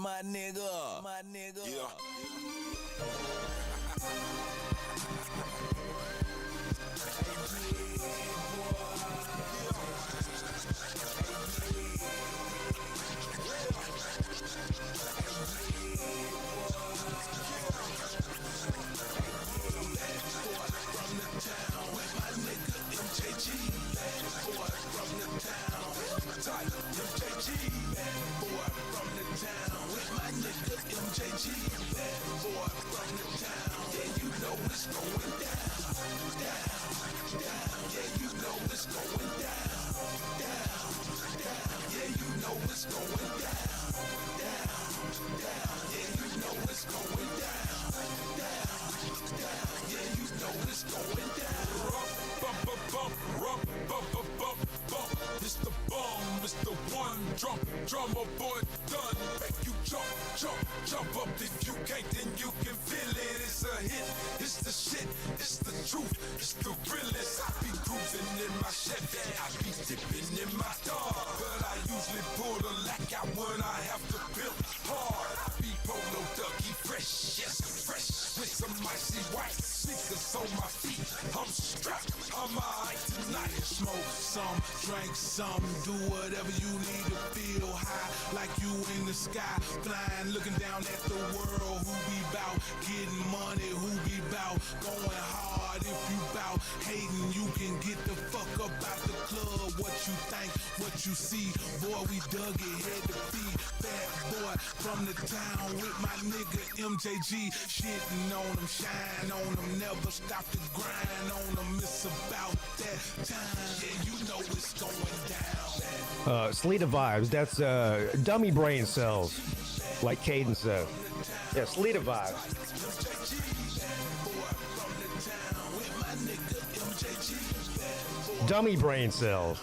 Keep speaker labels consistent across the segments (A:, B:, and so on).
A: my nigga.
B: Yeah. It's the bomb, it's the one drummer boy done. Make you jump up. If you can't, then you can feel it. It's a hit, it's the shit, it's the truth, it's the realest. I be cruising in my Chevy, I be dipping in my dog, but I usually pull the lack out when I have to build hard. I be polo ducky fresh, yes, fresh, with some icy white sneakers on my feet. I'm strapped, I'm alright tonight. Smoke some, drink some, do whatever you need to feel high, like you in the sky, flying, looking down at the world. Who be bout getting money? Who be bout going hard? If you bout hating, you can get the fuck up out the club. What you think, what you see, boy, we dug it, head to feet. Bad boy from the town with my nigga MJG, shitting on them, shine on them, never stop to grind on them. It's about that time, yeah, you know it's going down.
C: Sleet of Vibes, that's dummy brain cells, like Caden said. Yeah, Sleet of Vibes. Dummy brain cells.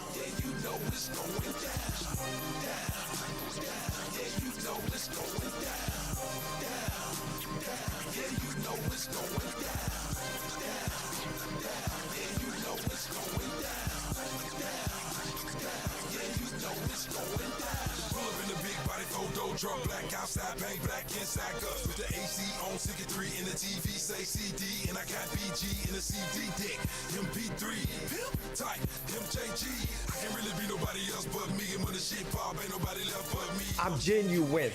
B: Drunk, black outside, bang, black inside, guts with the AC on, 63 in the TV, say CD, and I got BG in the CD deck, MP3, pimp tight, MJG, I can't really be nobody else but me, and when the shit pop, ain't nobody left but me.
C: I'm genuine,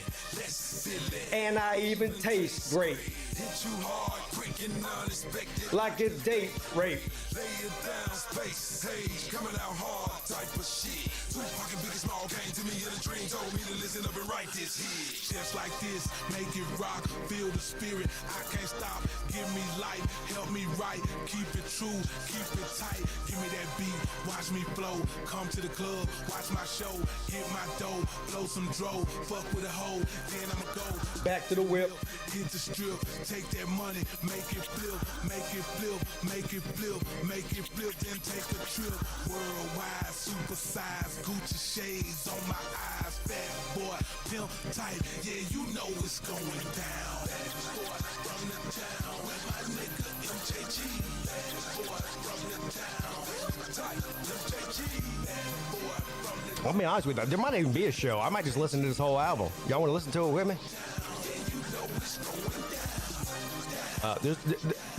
C: and I even taste great,
B: hit you hard, quick and unexpected,
C: like a date rape,
B: lay it down, space, sage, coming out hard, type of shit, Tupac and Biggie Small came to me in a dream, told me to listen up and write this hit. Just like this, make it rock, feel the spirit, I can't stop, give me life, help me write, keep it true, keep it tight, give me that beat, watch me flow, come to the club, watch my show, get my dough, blow some dro, fuck with a hoe, then I'ma go
C: back to the whip,
B: hit the strip, take that money, make it flip, make it flip, make it flip, make it flip, then take a trip, worldwide, supersized, Gucci shades on my eyes, fat boy, pimp tight, yeah, you know it's going down. Bad boy from the town with my nigga MJG. Bad boy from the town, tight MJG. Bad boy from the town.
C: I'll be honest with you, there might even be a show. I might just listen to this whole album. Y'all want to listen to it with me?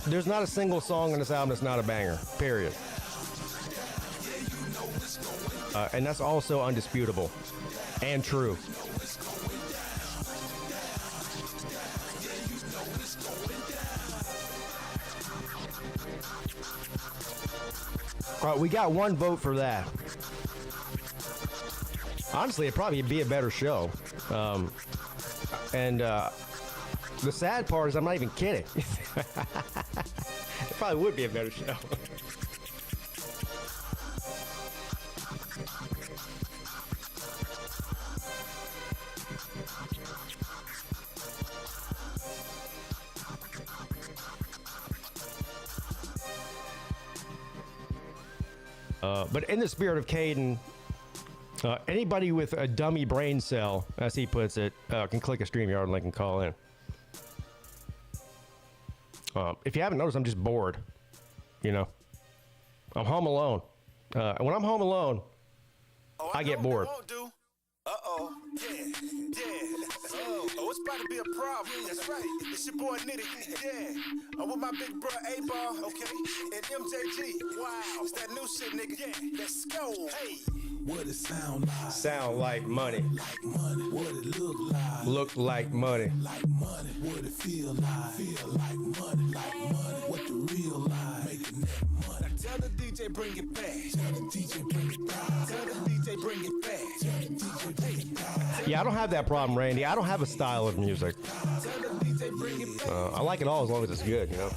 C: There's not a single song on this album that's not a banger, period. And that's also undisputable and true. All right, we got one vote for that. Honestly, it'd probably be a better show. The sad part is I'm not even kidding. It probably would be a better show. But in the spirit of Caden, anybody with a dummy brain cell, as he puts it, can click a StreamYard link and call in. If you haven't noticed, I'm just bored. You know, I'm home alone. When I'm home alone, I get bored.
B: Uh-oh. Yeah.
D: about to be a problem. That's right. It's your boy Nittany. Yeah. I'm with my big bro A-Ball, okay? And MJG. Wow. It's that new shit, nigga. Yeah. Let's go. Hey.
B: What it sound like?
C: Sound like money.
B: Like money. What it look like?
C: Look like money.
B: Like money. What it feel like? Feel like money. Like money. What the real life? Making that money.
D: Now tell the DJ bring it back.
B: Tell the DJ bring it back.
D: Tell the DJ bring it back.
B: Tell the DJ bring it back.
C: Yeah, I don't have that problem, Randy. I don't have a style of music.
D: Tell the DJ bring it back.
C: I like it all as long as it's good, you know?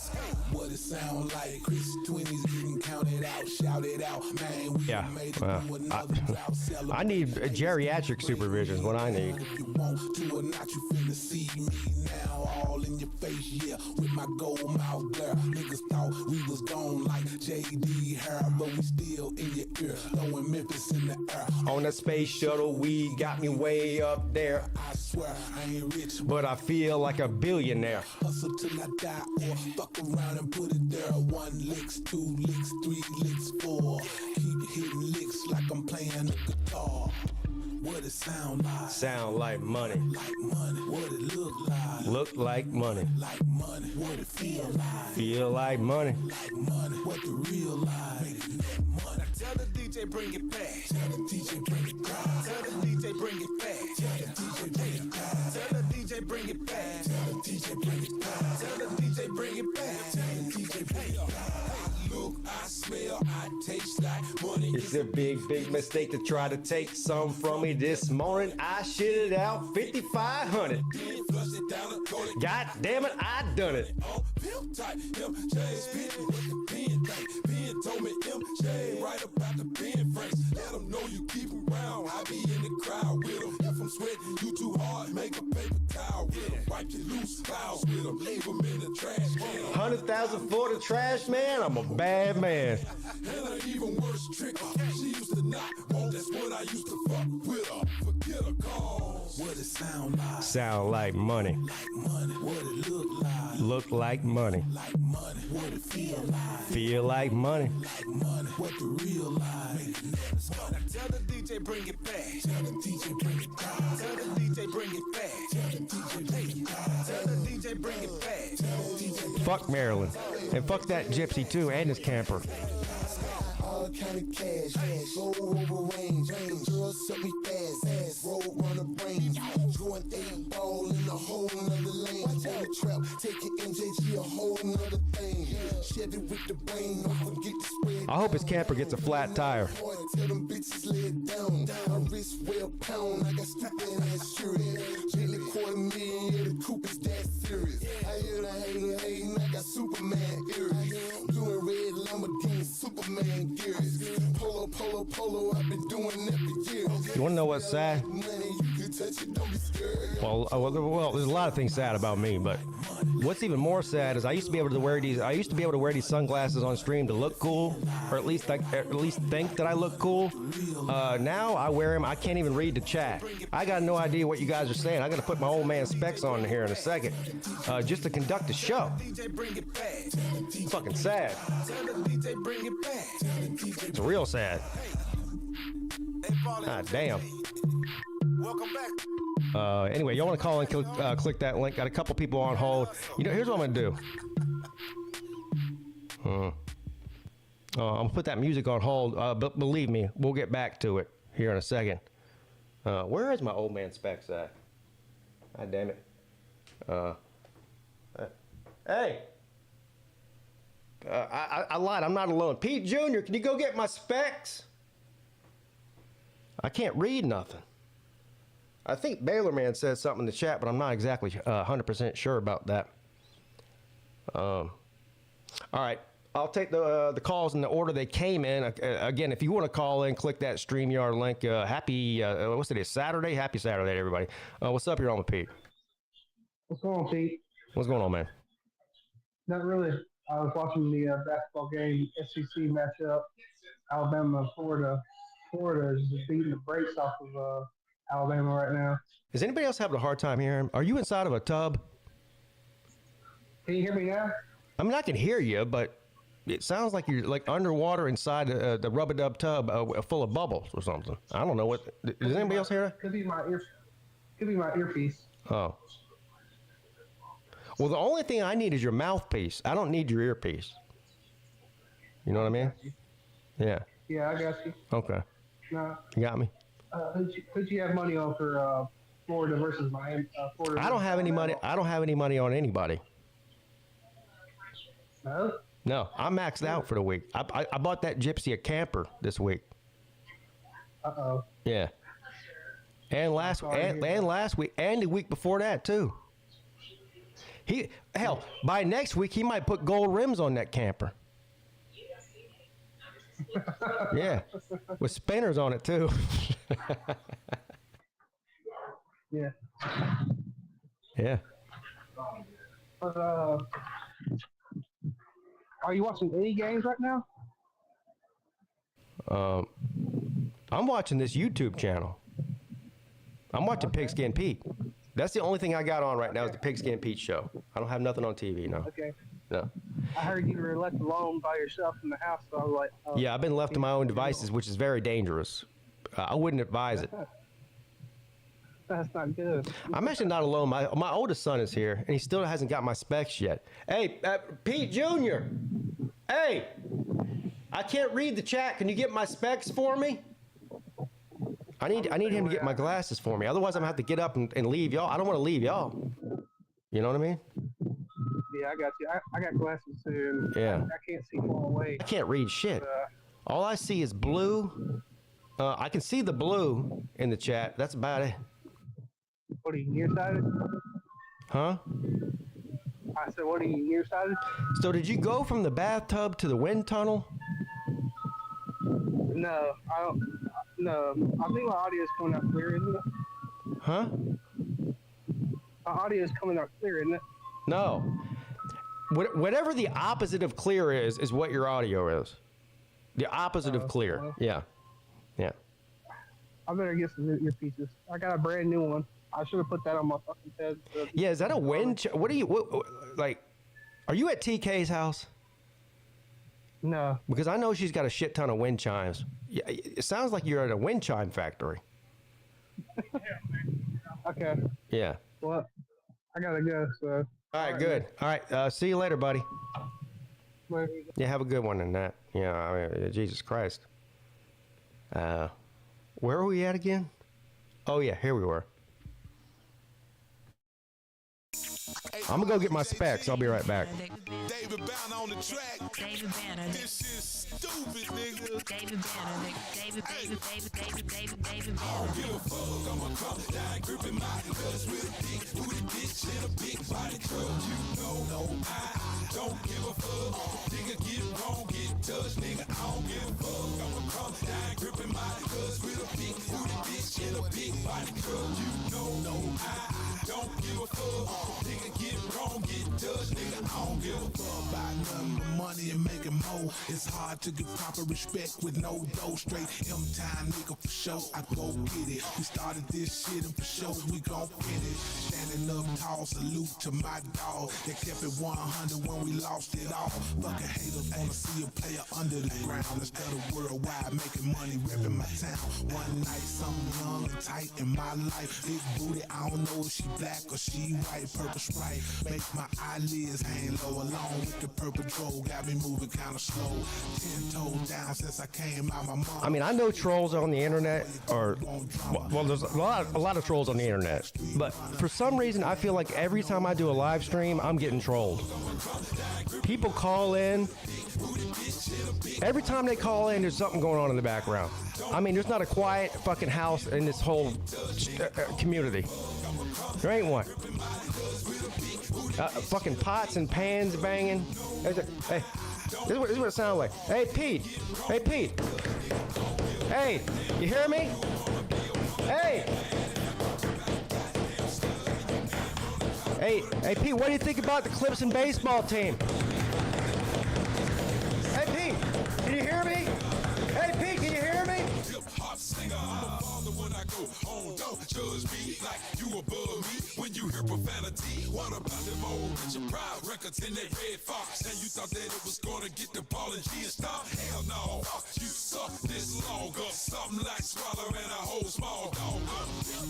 B: What it sound like? Chris 20s getting counted out, shouted out. Man, we
C: Yeah,
B: made it
C: well,
B: through another drought.
C: I need geriatric supervision is what I need.
B: If you want to or not, you finna see me now, all in your face, yeah, with my gold mouth glare. Niggas thought we was gone like JD hair, but we still in your ear, throwing Memphis in the air.
C: On the space shuttle, we got me way up there,
B: I swear I ain't rich,
C: but I feel like a billionaire.
B: hustle till I die or fuck around and put it there. 1 licks, 2 licks, 3 licks, 4. Keep hitting licks like I'm playing a guitar. What it sound like?
C: Sound like money.
B: Like money. What it look like?
C: Look like money.
B: Like money. What it feel like?
C: Feel like money.
B: Like money. What the real life? Making that money.
D: Now tell the DJ bring it back.
B: Tell the DJ bring it back.
D: Tell the DJ bring it back.
B: Tell the DJ bring it back.
D: Tell the DJ bring it back.
B: Tell the DJ bring it back.
D: Tell the DJ bring it back.
B: Tell the DJ bring it back. Look, I smell, I taste like money.
C: It's a big, big mistake to try to take some from me. This morning I shitted out 5,500.
B: Then flush it down the toilet.
C: God damn it, I done it.
B: Oh, pimp type, MJ spitting with the pen thing. Pen told me MJ right about the pen franks. Let them know you keep around. I be in the crowd with them. If I'm sweating you too hard, make a paper towel with them. Wipe your loose fouls with them. Leave them in the trash can.
C: 100,000 for the trash man. I'm a bad man.
B: And an even worse trick. She used to not want. That's what I used to fuck with her. Forget her cause. What it sound like?
C: Sound like money.
B: Like money. What it look like?
C: Look like money.
B: Like money. What it feel like?
C: Feel like money.
B: Like money. What the real life? Making that money.
D: Now tell the DJ bring it back.
B: Tell the DJ bring it back.
D: Tell the DJ bring it back.
B: Tell the DJ bring it back.
D: Tell the DJ bring it back.
B: Tell the DJ
C: Fuck Maryland. And fuck that gypsy too and his camper.
E: All kind of cash, go over range, girls set me fast, road runner brains, joint eight ball in a whole nother lane, on the trap, taking MJG a whole nother thing, Chevy with the brain, don't forget to spread.
C: I hope his camper gets a flat tire.
E: Tell them bitches lay it down, my wrist well pound, I got stupid ass shirts, Bentley $250,000, yeah, the coupe is that serious, I hear the hater hating, I got Superman ears, blue and red Lamborghini, Superman gears, polo, I've been doing that for years.
C: You want to know what's sad?
E: Money, you can touch it, don't be scared.
C: Well, there's a lot of things sad about me, but what's even more sad is I used to be able to wear these sunglasses on stream to look cool, or at least think that I look cool. Now I wear them, I can't even read the chat. I got no idea what you guys are saying. I got to put my old man specs on here in a second, just to conduct a show.
D: DJ bring it back.
C: It's fucking sad.
D: Tell the DJ bring it back.
C: It's real sad.
D: Hey, Paulie,
C: Ah, damn.
D: welcome back.
C: Anyway, y'all want to call and click that link. Got a couple people on hold. You know, here's what I'm gonna do. I'm gonna put that music on hold. But believe me, we'll get back to it here in a second. Where is my old man specs at? God damn it. Hey. I lied. I'm not alone. Pete Jr., can you go get my specs? I can't read nothing. I think Baylor Man said something in the chat, but I'm not exactly 100% sure about that. All right. I'll take the calls in the order they came in. Again, if you want to call in, click that StreamYard link. Happy, what's today, Saturday? Happy Saturday, everybody. What's up? You're on with Pete.
F: What's going on, Pete?
C: What's going on, man?
F: Not really. I was watching the basketball game, SEC matchup, Alabama, Florida. Florida is just beating the brakes off of Alabama right now.
C: Is anybody else having a hard time hearing? Are you inside of a tub?
F: Can you hear me now?
C: I mean, I can hear you, but it sounds like you're like underwater inside the rub-a-dub tub full of bubbles or something. I don't know what. Does anybody else hear that?
F: Could be my earpiece.
C: Oh. Well, the only thing I need is your mouthpiece. I don't need your earpiece. You know what I mean? Yeah.
F: Yeah, I got you.
C: Okay.
F: No.
C: You got me?
F: Who'd you have money on for Florida versus Miami? Florida
C: I don't have any money. I don't have any money on anybody.
F: No?
C: No, I'm maxed out for the week. I bought that gypsy a camper this week.
F: Uh-oh.
C: Yeah. And last week and the week before that too. Hell, by next week he might put gold rims on that camper. Yeah, with spinners on it too.
F: Yeah.
C: Yeah.
F: But, are you watching any games right now?
C: I'm watching this YouTube channel. I'm watching PigskinPeete. That's the only thing I got on right now is the PigskinPeete show. I don't have nothing on TV, no.
F: Okay.
C: No.
F: I heard you were left alone by yourself in the house, so I was like...
C: Yeah, I've been left to my own devices, which is very dangerous. I wouldn't advise it.
F: That's not good.
C: I'm actually not alone. My oldest son is here, and he still hasn't got my specs yet. Hey, Pete Jr. Hey, I can't read the chat. Can you get my specs for me? I need him to get my glasses for me. Otherwise, I'm going to have to get up and leave y'all. I don't want to leave y'all. You know what I mean?
F: Yeah, I got you. I got glasses too.
C: Yeah.
F: I can't see far away.
C: I can't read shit. All I see is blue. I can see the blue in the chat. That's about it.
F: What are you, nearsighted?
C: Huh?
F: I said, what are you, nearsighted?
C: So did you go from the bathtub to the wind tunnel?
F: No, I don't. No, I think my audio is coming out clear, isn't it?
C: Huh?
F: My audio is coming out clear, isn't it?
C: No. Whatever the opposite of clear is what your audio is. The opposite of clear. Yeah. Yeah.
F: I better get some new earpieces. I got a brand new one. I should have put that on my fucking head.
C: Yeah, is that a wind? What are you, like, are you at TK's house?
F: No.
C: Because I know she's got a shit ton of wind chimes. Yeah, it sounds like you're at a wind chime factory.
F: Okay.
C: Yeah.
F: Well, I gotta go, so.
C: All right, good. All right, see you later, buddy.
F: Later.
C: Yeah, have a good one in that. Yeah, I mean, Jesus Christ. Where are we at again? Oh, yeah, here we were. I'm gonna go get my specs. I'll be right back.
B: David Banner on the track.
G: David Banner.
B: This shit's stupid, nigga.
G: David Banner. David Banner.
B: I don't give a fuck. I'ma come down, gripping my guts with a big booty bitch and a big body truck. You know, I don't give a fuck. Nigga, get wrong, get touched, nigga. I don't give a fuck. I'ma come down, gripping my guts with a big booty bitch and a big body truck. You know, I don't give a fuck. Nigga, get wrong, get touched, nigga. I don't give a fuck about nothing but money and making more. It's hard to get proper respect with no dough. Straight M-time, nigga, for sure. I go get it. We started this shit and for sure we gon' finish. Standing up tall, salute to my dog. They kept it 100 when we lost it all. Fucking haters wanna see a player under the ground instead of worldwide making money repping my town. One night, something young and tight in my life. Big booty, I don't know if she black or she white. Purple Sprite make my eyelids hang low. Along with the purple troll got me moving kinda slow. 10 toes down since I came out my mom.
C: I mean, I know trolls on the internet are, well, there's a lot of trolls on the internet, but for some reason I feel like every time I do a live stream, I'm getting trolled. People call in. Every time they call in, there's something going on in the background. I mean, there's not a quiet fucking house in this whole community. There ain't one. Fucking pots and pans banging. Hey, this is what it sounds like. Hey, Pete. Hey, Pete. Hey, you hear me? Hey. Hey, Pete, what do you think about the Clemson baseball team? Hey, Pete, can you hear me? Hey, Pete, can you hear me?
B: When I go home, don't judge me like you above me. When you hear vulgar profanity. What about them old rich and proud records in their red fox? And you thought that it was gonna get the ball and G and stop? Hell no, you suck this longer. Something like swallowing a whole small dog.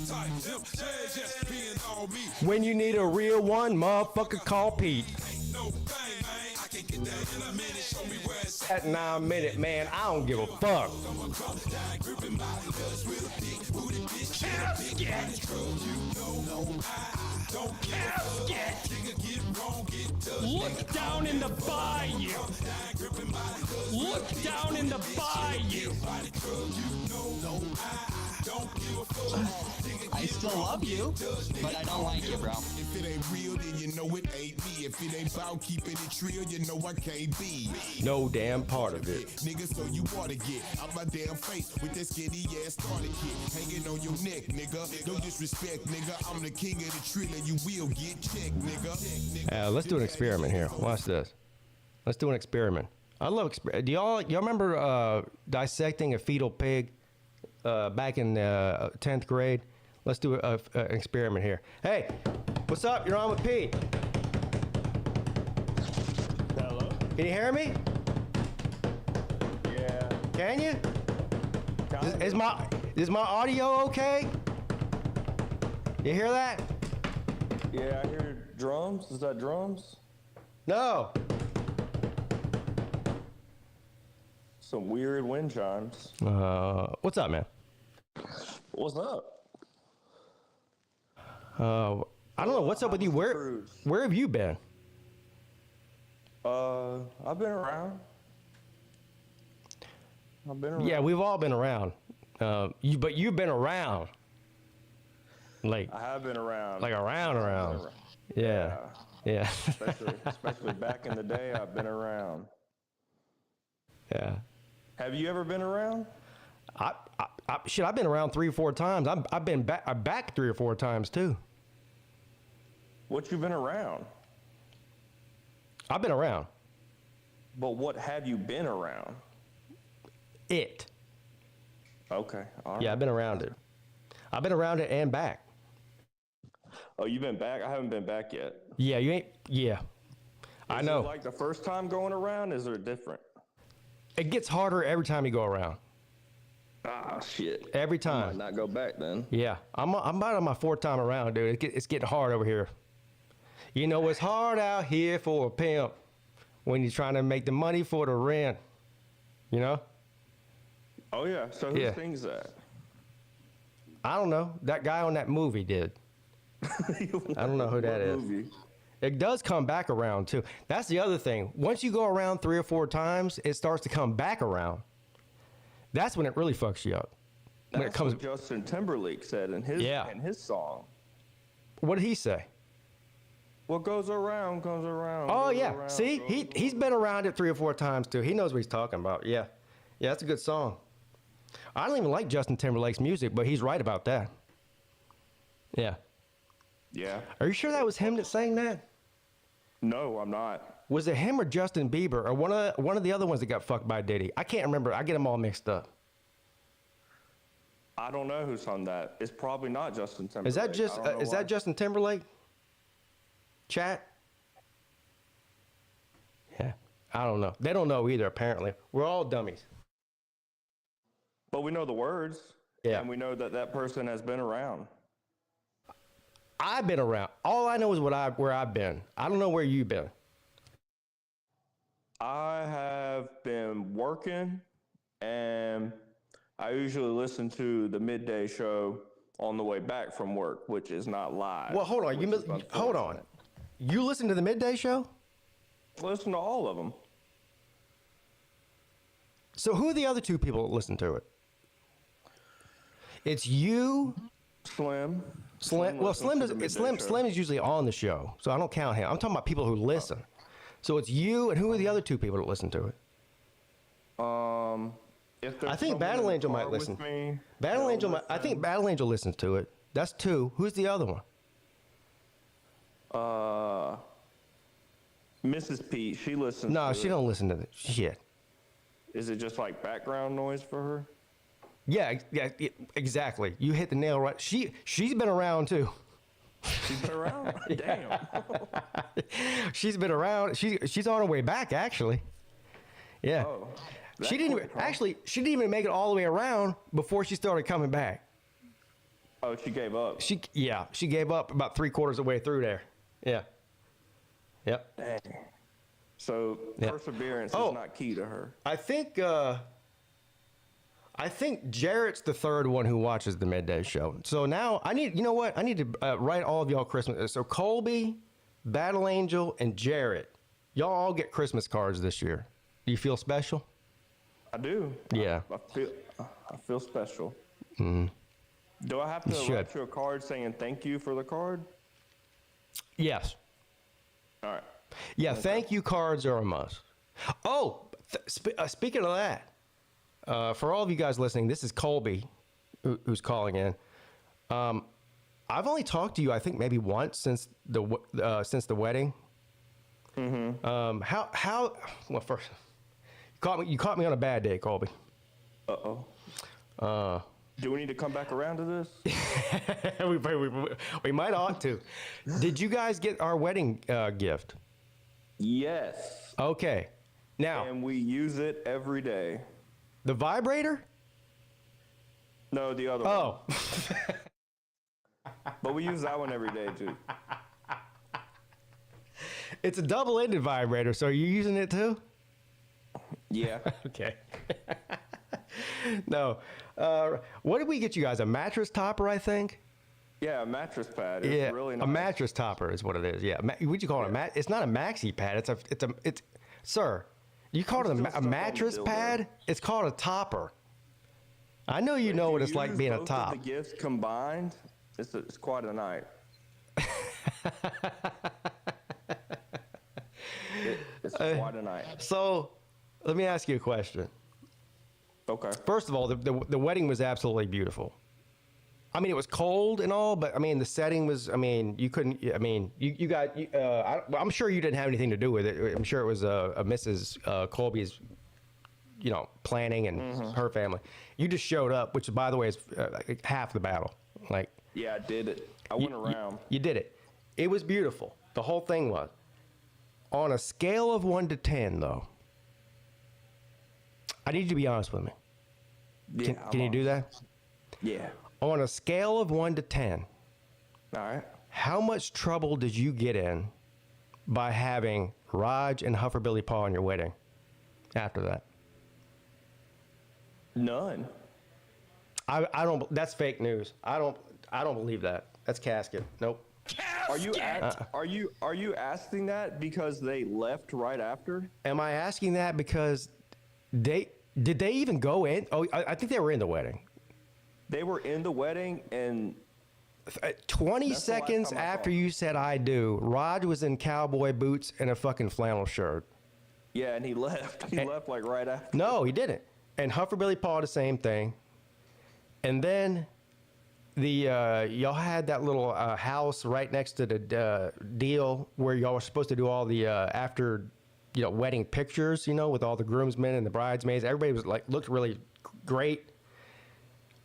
B: Type them, just being on me.
C: When you need a real one, motherfucker, call Pete.
B: Ain't no thing, man. I can get that in a minute. Show me where it's
C: At 9 minute, man, I don't give a fuck.
H: Look down in the bayou. Look down in the bayou.
I: I still love you, but I don't like you, bro.
E: If it ain't real, then you know it ain't me. If it ain't about keeping it real, you know I can't be.
C: No damn part of it.
E: Nigga, so you wanna get out my damn face with that skinny ass starter kit hanging on your neck, nigga. No disrespect, nigga. I'm the king of the trill and you will get checked, nigga.
C: Let's do an experiment here. Watch this. Let's do an experiment. I love do y'all remember dissecting a fetal pig back in 10th grade? Let's do an experiment here. Hey, what's up? You're on with Pete.
J: Hello?
C: Can you hear me?
J: Yeah.
C: Can you? Is my audio okay? You hear that?
J: Yeah, I hear drums. Is that drums?
C: No.
J: Some weird wind chimes.
C: What's up, man?
J: What's up?
C: I don't know. What's up with you? Where have you been?
J: I've been around.
C: Yeah, we've all been around. But you've been around. Like
J: I have been around.
C: Like around. Yeah. Yeah.
J: especially back in the day, I've been around.
C: Yeah.
J: Have you ever been around?
C: I've been around 3 or 4 times. I've been back 3 or 4 times too.
J: What you been around?
C: I've been around.
J: But what have you been around?
C: It.
J: Okay. All right.
C: Yeah, I've been around it. I've been around it and back.
J: Oh, you've been back? I haven't been back yet.
C: Yeah, you ain't. Yeah. I know.
J: Is it like the first time going around? Is it different?
C: It gets harder every time you go around.
J: Ah, shit.
C: Every
J: I
C: time.
J: might not go back then.
C: Yeah, I'm about on my 4th time around, dude. It's getting hard over here. You know, it's hard out here for a pimp when you're trying to make the money for the rent. You know?
J: Oh, yeah. So who sings that?
C: I don't know. That guy on that movie did. I don't know who that is.
J: Movie?
C: It does come back around, too. That's the other thing. Once you go around 3 or 4 times, it starts to come back around. That's when it really fucks you up. When
J: That's
C: it comes.
J: what Justin Timberlake said in his song.
C: What did he say?
J: What goes around comes around.
C: Oh
J: goes
C: yeah.
J: around,
C: See,
J: goes
C: he's been around it 3 or 4 times too. He knows what he's talking about. Yeah, yeah, that's a good song. I don't even like Justin Timberlake's music, but he's right about that. Yeah.
J: Yeah.
C: Are you sure that was him that sang that?
J: No, I'm not.
C: Was it him or Justin Bieber or one of the other ones that got fucked by Diddy? I can't remember. I get them all mixed up.
J: I don't know who sung that. It's probably not Justin Timberlake.
C: Is that just
J: I don't know
C: is
J: why.
C: that Justin Timberlake? Chat? Yeah. I don't know. They don't know either, apparently. We're all dummies.
J: But we know the words.
C: Yeah.
J: And we know that that person has been around.
C: I've been around. All I know is where I've been. I don't know where you've been.
J: I have been working, and I usually listen to the midday show on the way back from work, which is not live.
C: Well, hold on. Hold on. You listen to the midday show?
J: Listen to all of them.
C: So who are the other 2 people that listen to it? It's you,
J: Slim.
C: Well,
J: listens to the midday show.
C: Slim is usually on the show, so I don't count him. I'm talking about people who listen. So it's you, and who are the other 2 people that listen to it?
J: If there's
C: I think
J: someone
C: Battle
J: in the
C: Angel might
J: car with
C: listen.
J: me,
C: Battle
J: they'll
C: Angel, I think Battle Angel listens to it. That's 2. Who's the other one?
J: Mrs. Peete, she listens.
C: No,
J: to
C: she
J: it.
C: don't listen to the shit.
J: Is it just like background noise for her?
C: Yeah, exactly. You hit the nail right. She's been around too.
J: She's been around? Damn.
C: She's been around. She's on her way back, actually. Yeah.
J: Oh,
C: She didn't even make it all the way around before she started coming back.
J: Oh, she gave up.
C: She gave up about 3/4 of the way through there. Yeah. Yep.
J: Dang. So perseverance is not key to her.
C: I think Jarrett's the third one who watches the midday show. So now I need to write all of y'all Christmas. So Colby, Battle Angel, and Jarrett, y'all all get Christmas cards this year. Do you feel special?
J: I do.
C: Yeah.
J: I feel special.
C: Mm-hmm.
J: Do I have to write you a card saying thank you for the card?
C: Yes.
J: All right.
C: Yeah, thank you cards are a must. Oh, speaking of that, for all of you guys listening, this is Colby who's calling in. I've only talked to you, I think, maybe once since the wedding. Mm-hmm. Well, first, you caught me on a bad day, Colby.
J: Uh-oh. Do we need to come back around to this?
C: we might ought to. Did you guys get our wedding gift?
J: Yes.
C: Okay. Now.
J: And we use it every day.
C: The vibrator?
J: No, the other one. But we use that one every day, too.
C: It's a double-ended vibrator, so are you using it too?
J: Yeah.
C: Okay. No. What did we get you guys? A mattress topper, I think?
J: Yeah, a mattress pad. It's really nice.
C: A mattress topper is what it is. Yeah. What'd you call it? It's not a maxi pad. Sir, you call it a mattress pad? It's called a topper. I know you know what it's like being a top.
J: Both of the gifts combined, it's quite a night. It's quite a night.
C: So, let me ask you a question.
J: Okay.
C: First of all, the wedding was absolutely beautiful. I mean, it was cold and all, but I mean, the setting was. I mean, you couldn't. I mean, you got. I'm sure you didn't have anything to do with it. I'm sure it was a Mrs. Colby's, planning and her family. You just showed up, which, by the way, is half the battle. Like.
J: Yeah, I did it. I went around.
C: You did it. It was beautiful. The whole thing was. On a scale of 1 to 10, though, I need you to be honest with me.
J: Yeah.
C: Can you do that?
J: Yeah.
C: On a scale of 1 to 10,
J: all right.
C: How much trouble did you get in by having Raj and Hufferbilly Paw on your wedding after that?
J: None.
C: I don't. That's fake news. I don't believe that. That's casket. Nope.
J: Are you asking that because they left right after?
C: Am I asking that because did they even go in? Oh, I think they were in the wedding.
J: They were in the wedding, and
C: 20 seconds after you said I do, Raj was in cowboy boots and a fucking flannel shirt.
J: Yeah, and he left. He left like right after.
C: No, he didn't. And Hufferbilly Paw the same thing. And then y'all had that little house right next to the deal where y'all were supposed to do all the after wedding pictures, with all the groomsmen and the bridesmaids. Everybody was looked really great.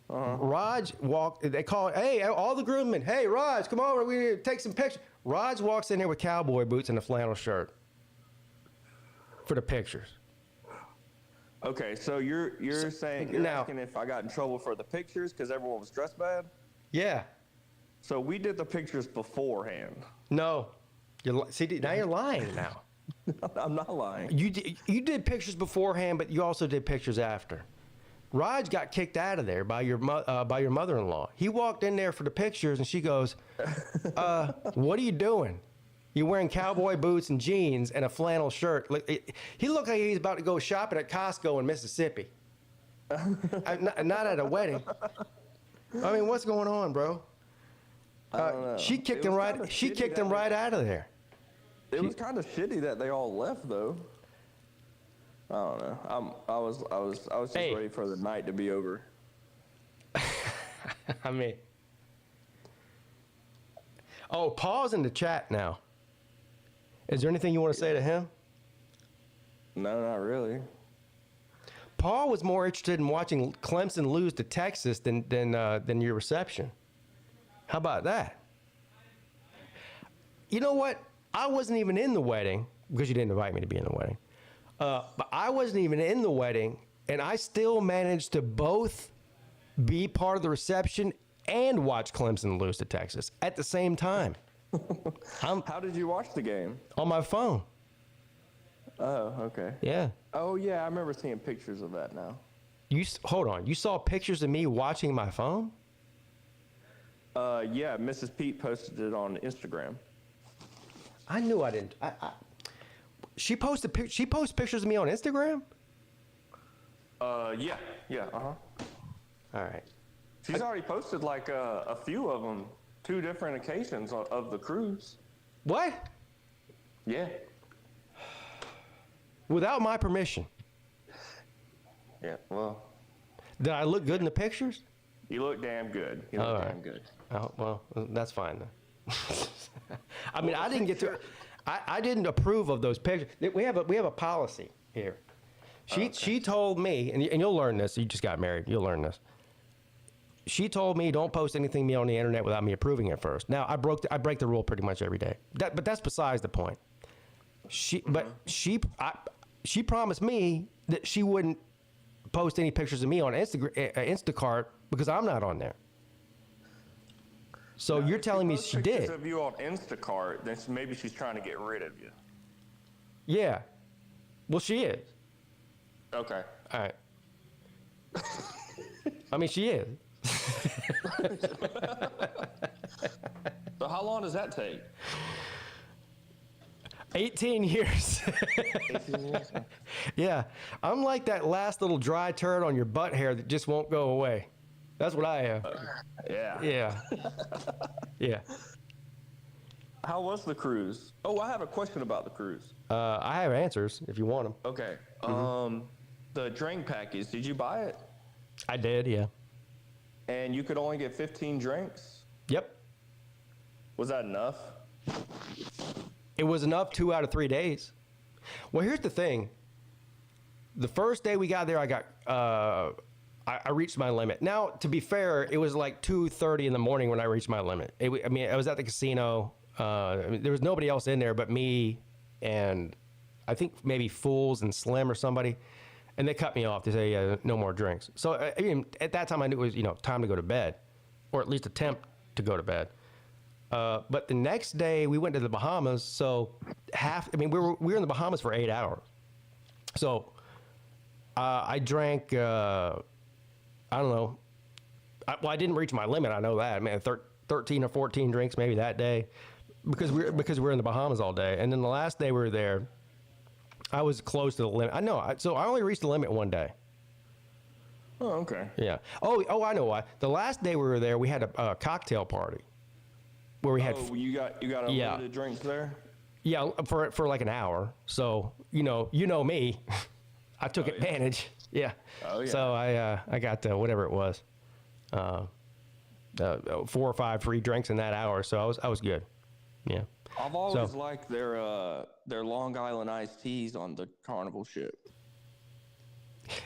C: Raj walked. They call it, hey, all the groomsmen. Hey, Raj, come on, we need to take some pictures. Raj walks in there with cowboy boots and a flannel shirt for the pictures.
J: Okay, so you're saying you're asking if I got in trouble for the pictures because everyone was dressed bad?
C: Yeah.
J: So we did the pictures beforehand.
C: No, now you're lying now.
J: I'm not lying.
C: You did pictures beforehand, but you also did pictures after. Raj got kicked out of there by your mother-in-law. He walked in there for the pictures, and she goes, "What are you doing? You're wearing cowboy boots and jeans and a flannel shirt." He looked like he's about to go shopping at Costco in Mississippi. Not at a wedding. I mean, what's going on, bro?
J: I don't know.
C: She kicked him right. She kicked him right out of there.
J: It was kind of shitty that they all left, though. I don't know. I was just ready for the night to be over.
C: I mean, Paul's in the chat now. Is there anything you want to say to him?
J: No, not really.
C: Paul was more interested in watching Clemson lose to Texas than your reception. How about that? you know what? I wasn't even in the wedding because you didn't invite me to be in the wedding. But I wasn't even in the wedding, and I still managed to both be part of the reception and watch Clemson lose to Texas at the same time.
J: How did you watch the game?
C: On my phone.
J: Oh, okay.
C: Yeah.
J: Oh, yeah, I remember seeing pictures of that now.
C: Hold on. You saw pictures of me watching my phone?
J: Yeah, Mrs. Peete posted it on Instagram.
C: I knew I didn't. She posts pictures of me on Instagram?
J: Yeah, uh-huh.
C: All right.
J: She's already posted like a few of them, 2 different occasions of the cruise.
C: What?
J: Yeah.
C: Without my permission.
J: Yeah, well.
C: Did I look good in the pictures?
J: You look damn good. You look damn good.
C: Oh, well, that's fine then. I mean, I didn't get to. I didn't approve of those pictures. We have a policy here. She told me, and you'll learn this. You just got married. You'll learn this. She told me don't post anything to me on the internet without me approving it first. Now I break the rule pretty much every day. But that's besides the point. She promised me that she wouldn't post any pictures of me on Instacart because I'm not on there. So you're telling me she did?
J: Pictures of you on Instacart, then maybe she's trying to get rid of you.
C: Yeah. Well, she is.
J: Okay.
C: All right. I mean, she is.
J: So how long does that take?
C: 18 years.
J: 18 years.
C: Yeah. I'm like that last little dry turd on your butt hair that just won't go away. That's what I am.
J: Yeah.
C: Yeah. Yeah.
J: How was the cruise? Oh, I have a question about the cruise.
C: I have answers if you want them.
J: Okay. The drink package, did you buy it?
C: I did, yeah.
J: And you could only get 15 drinks?
C: Yep.
J: Was that enough?
C: It was enough 2 out of 3 days. Well, here's the thing. The first day we got there, I reached my limit. Now, to be fair, it was like 2:30 in the morning when I reached my limit. I was at the casino. There was nobody else in there but me and I think maybe Fools and Slim or somebody. And they cut me off to say no more drinks. So at that time, I knew it was time to go to bed, or at least attempt to go to bed. But the next day we went to the Bahamas. So we were in the Bahamas for 8 hours. So I drank. I don't know. I didn't reach my limit. I know that. 13 or 14 drinks maybe that day, because we were in the Bahamas all day. And then the last day we were there, I was close to the limit. I know. So I only reached the limit one day.
J: Oh, okay.
C: Yeah. Oh, I know why. The last day we were there, we had a cocktail party where we had.
J: You got unlimited drinks there?
C: Yeah, for like an hour. So you know me, I took advantage. Yeah.
J: Oh yeah.
C: So I got whatever it was, 4 or 5 free drinks in that hour. So I was good. Yeah.
J: I've always liked their Long Island iced teas on the Carnival ship.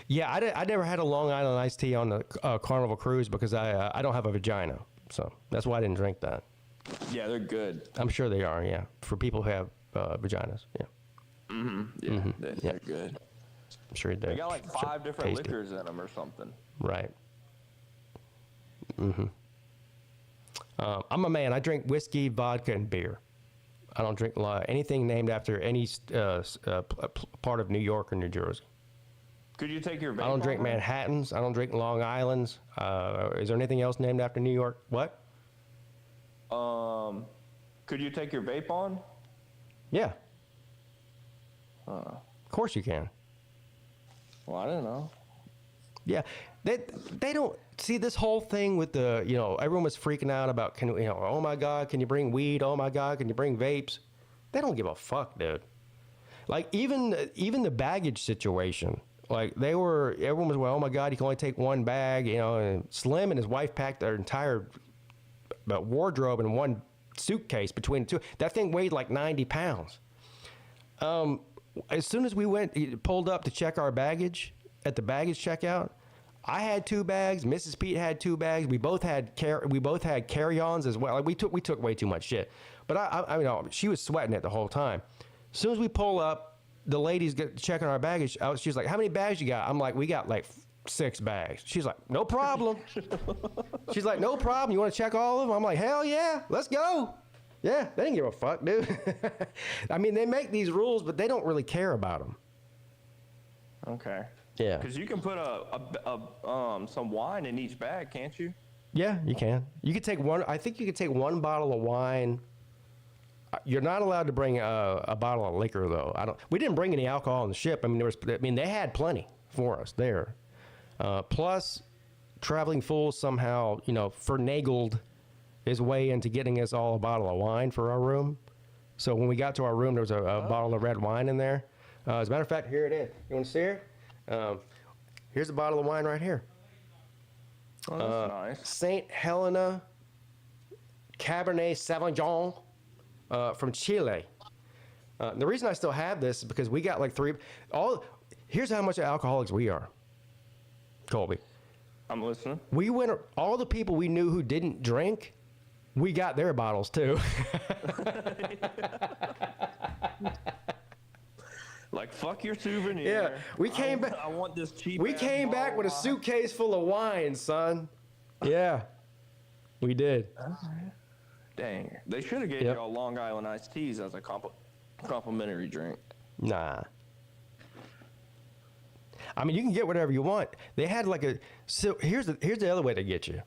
C: Yeah, I never had a Long Island iced tea on the Carnival cruise because I don't have a vagina, so that's why I didn't drink that.
J: Yeah, they're good.
C: I'm sure they are. Yeah, for people who have vaginas. Yeah.
J: Yeah, they're good.
C: I'm sure
J: they got like 5 different liquors in them or something.
C: Right. I'm a man. I drink whiskey, vodka, and beer. I don't drink anything named after any part of New York or New Jersey.
J: Could you take your vape
C: I don't drink
J: on
C: Manhattans. I don't drink Long Islands. Is there anything else named after New York? What?
J: Could you take your vape on?
C: Yeah. Of course you can.
J: Well, I don't know.
C: Yeah, they don't see this whole thing with the everyone was freaking out about oh my God, can you bring weed? Oh my God, can you bring vapes? They don't give a fuck, dude. Like even the baggage situation, like everyone was oh my God, you can only take one bag, and Slim and his wife packed their entire wardrobe in one suitcase between the two. That thing weighed like 90 pounds. As soon as we pulled up to check our baggage at the baggage checkout, I had 2 bags. Mrs. Peete had 2 bags. We both had carry-ons as well. Like we took way too much shit. But I mean, she was sweating it the whole time. As soon as we pull up, the ladies get checking our baggage. She's like, "How many bags you got?" I'm like, "We got like 6 bags." She's like, "No problem." She's like, "No problem. You want to check all of them?" I'm like, "Hell yeah, let's go." Yeah, they didn't give a fuck, dude. I mean, they make these rules, but they don't really care about them.
J: Okay.
C: Yeah.
J: Because you can put some wine in each bag, can't you?
C: Yeah, you can. You could take one. I think you could take 1 bottle of wine. You're not allowed to bring a bottle of liquor, though. We didn't bring any alcohol on the ship. I mean, they had plenty for us there. Plus, traveling fool somehow, finagled his way into getting us all a bottle of wine for our room. So when we got to our room, there was a bottle of red wine in there. As a matter of fact, here it is. You want to see it? Here's a bottle of wine right here.
J: Oh, that's nice.
C: St. Helena Cabernet Sauvignon from Chile. The reason I still have this is because we got like 3. Here's how much alcoholics we are, Colby.
J: I'm listening.
C: We went. All the people we knew who didn't drink, we got their bottles too.
J: Like, fuck your souvenir.
C: Yeah, we came back.
J: I want this cheap.
C: We came back with a suitcase full of wine, son. Yeah, we did.
J: Dang, they should have gave y'all Long Island iced teas as a complimentary drink.
C: Nah. I mean, you can get whatever you want. They had like a. So here's the other way to get you.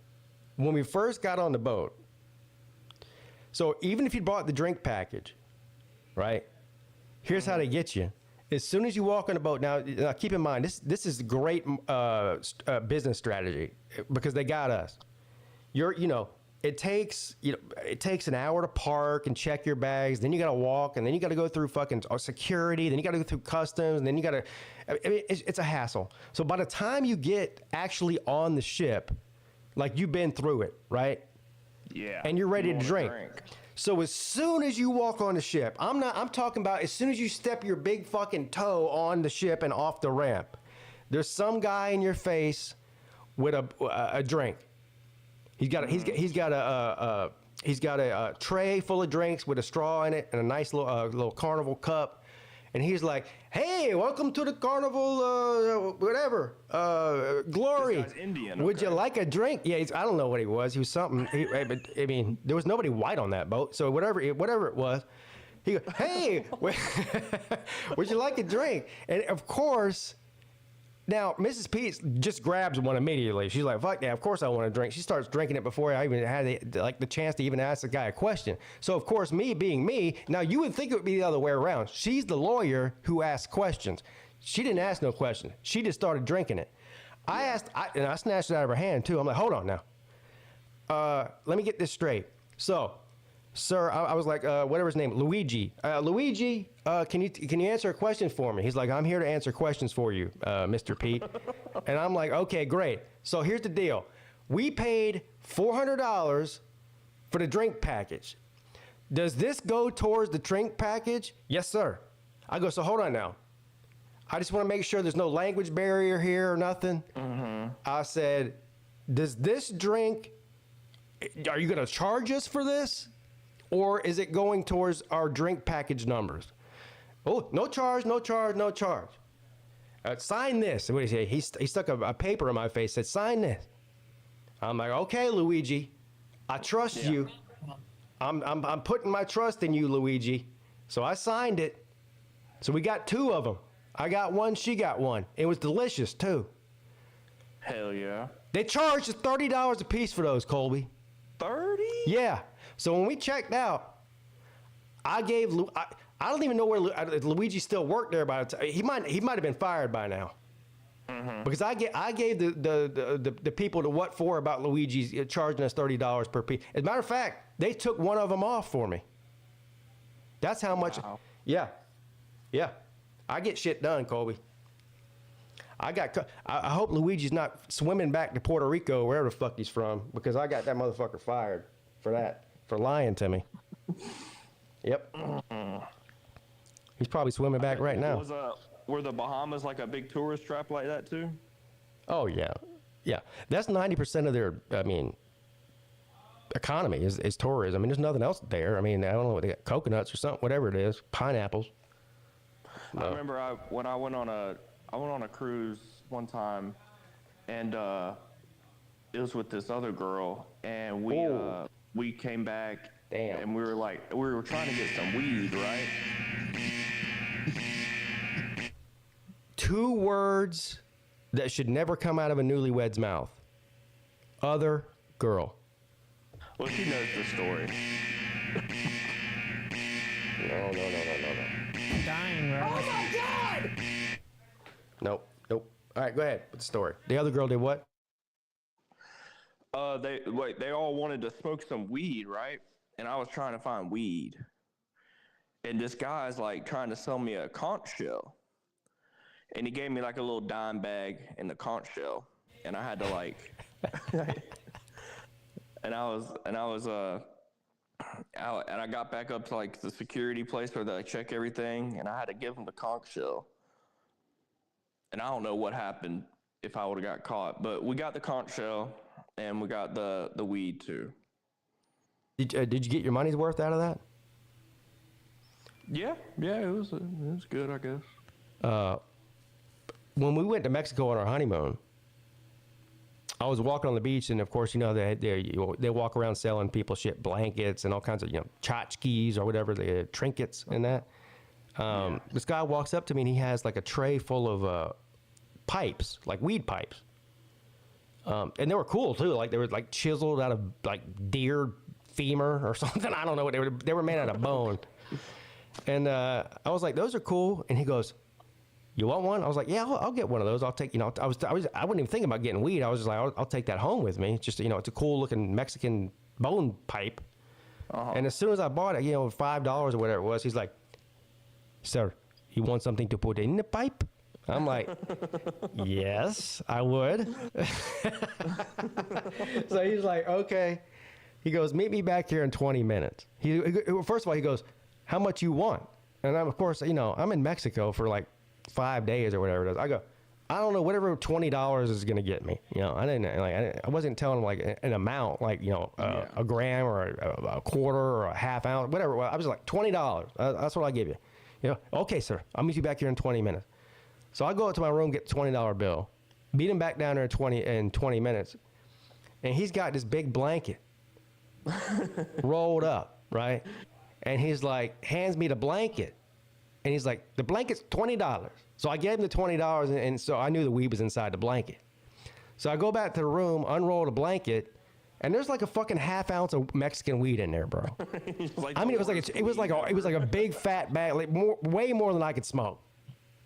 C: When we first got on the boat. So even if you bought the drink package, right? Here's how they get you. As soon as you walk on the boat, now keep in mind this is great business strategy because they got us. It takes an hour to park and check your bags. Then you got to walk, and then you got to go through fucking security. Then you got to go through customs, and then you got to. I mean, it's a hassle. So by the time you get actually on the ship, like you've been through it, right?
J: Yeah.
C: And you're ready to drink. So as soon as you walk on the ship, I'm talking about as soon as you step your big fucking toe on the ship and off the ramp, there's some guy in your face with a drink. He's got a tray full of drinks with a straw in it and a nice little carnival cup. And he's like, "Hey, welcome to the carnival, whatever, glory.
J: This guy's Indian.
C: Would you like a drink?" Yeah, I don't know what he was. He was something. But I mean, there was nobody white on that boat. So whatever it was, he goes, "Hey, would you like a drink?" And of course, now Mrs. Peete just grabs one immediately. She's like, "Fuck yeah, of course I want a drink." She starts drinking it before I even had the chance to even ask the guy a question. So of course, me being me, now you would think it would be the other way around. She's the lawyer who asks questions. She didn't ask no question. She just started drinking it. I snatched it out of her hand too. I'm like, "Hold on now. Let me get this straight." So, sir, I was like, whatever his name, Luigi. Luigi, can you answer a question for me? He's like, "I'm here to answer questions for you, Mr. Peete." And I'm like, "Okay, great. So here's the deal. We paid $400 for the drink package. Does this go towards the drink package?" "Yes, sir." I go, "So hold on now. I just want to make sure there's no language barrier here or nothing." Mm-hmm. I said, "Does this drink, are you going to charge us for this? Or is it going towards our drink package numbers?" "Oh, no charge, no charge, no charge." "Sign this." What did he say? He stuck a paper in my face, said, "Sign this." I'm like, "Okay, Luigi, I trust you. I'm putting my trust in you, Luigi." So I signed it. So we got 2 of them. I got one, she got one. It was delicious too.
J: Hell yeah.
C: They charged us $30 a piece for those, Colby.
J: 30?
C: Yeah. So when we checked out, I don't even know where Luigi still worked there by the time. He might have been fired by now. Mm-hmm. Because I gave the people the what for about Luigi's charging us $30 per piece. As a matter of fact, they took one of them off for me. That's how much. Yeah. I get shit done, Colby. I hope Luigi's not swimming back to Puerto Rico, wherever the fuck he's from, because I got that motherfucker fired for lying to me. Yep. He's probably swimming back right now.
J: Were the Bahamas like a big tourist trap like that too?
C: Oh yeah. Yeah, that's 90% of their, I mean, economy is tourism. I mean, there's nothing else there. I mean, I don't know what they got, coconuts or something, whatever it is, pineapples.
J: I remember when I went on a cruise one time, and it was with this other girl, and we came back, and we were trying to get some weed, right?
C: 2 words that should never come out of a newlywed's mouth. Other girl.
J: Well, she knows the story.
C: No.
H: I'm dying, bro.
C: Oh my God! Nope. All right, go ahead with the story. The other girl did what?
J: They all wanted to smoke some weed, right? And I was trying to find weed. And this guy's like trying to sell me a conch shell. And he gave me like a little dime bag in the conch shell. And I had to like and I got back up to like the security place where they check everything, and I had to give him the conch shell. And I don't know what happened if I would have got caught, but we got the conch shell and we got the weed too.
C: Did you get your money's worth out of that?
J: Yeah, it was good, I guess.
C: When we went to Mexico on our honeymoon, I was walking on the beach, and of course, you know, they walk around selling people shit, blankets and all kinds of, you know, tchotchkes or whatever, the trinkets and that. This guy walks up to me, and he has like a tray full of pipes, like weed pipes. And they were cool too. Like they were like chiseled out of like deer femur or something. I don't know what they were made out of bone. And I was like, those are cool. And he goes, you want one? I was like, yeah, I'll get one of those. I'll take, you know, I wasn't even thinking about getting weed. I was just like, I'll take that home with me. It's just, you know, it's a cool looking Mexican bone pipe. And as soon as I bought it, you know, $5 or whatever it was, he's like, sir, you want something to put in the pipe? I'm like, yes, I would. So he's like, okay. He goes, meet me back here in 20 minutes. First of all, he goes, how much you want? And I'm, of course, you know, I'm in Mexico for like 5 days or whatever it is. I go, I don't know, whatever $20 is going to get me. You know, I wasn't telling him like an amount, like, you know, a gram or a quarter or a half ounce, whatever. I was like, $20. That's what I give you. You know, okay, sir, I'll meet you back here in 20 minutes. So I go up to my room, get the $20 bill, beat him back down there in 20 minutes. And he's got this big blanket rolled up, right? And he's like, hands me the blanket. And he's like, the blanket's $20. So I gave him the $20, and so I knew the weed was inside the blanket. So I go back to the room, unroll the blanket, and there's like a fucking half ounce of Mexican weed in there, bro. I mean, it was like a big fat bag, like way more than I could smoke.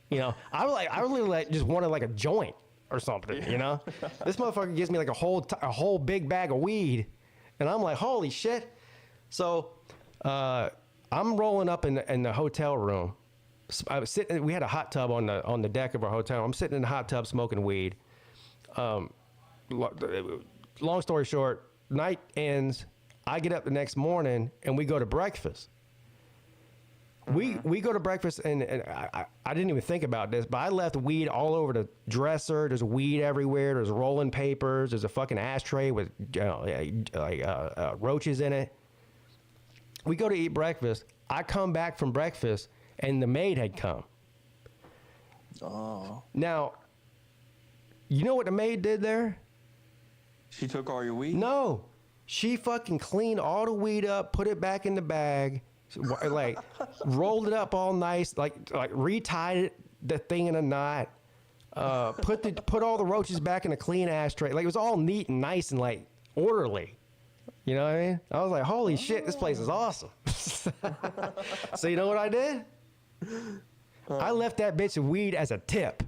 C: You know, I really like just wanted like a joint or something. You know, this motherfucker gives me like a whole big bag of weed, and I'm like, holy shit. So I'm rolling up in the hotel room. I was sitting. We had a hot tub on the deck of our hotel. I'm sitting in the hot tub smoking weed. Long story short, night ends. I get up the next morning and we go to breakfast. We go to breakfast and I didn't even think about this, but I left weed all over the dresser. There's weed everywhere. There's rolling papers. There's a fucking ashtray with roaches in it. We go to eat breakfast. I come back from breakfast and the maid had come.
J: Oh.
C: Now, you know what the maid did there?
J: She took all your weed?
C: No. She fucking cleaned all the weed up, put it back in the bag, like rolled it up all nice, like retied the thing in a knot, put all the roaches back in a clean ashtray. Like it was all neat and nice and like orderly. You know what I mean? I was like, holy shit, this place is awesome. So you know what I did? I left that bitch of weed as a tip.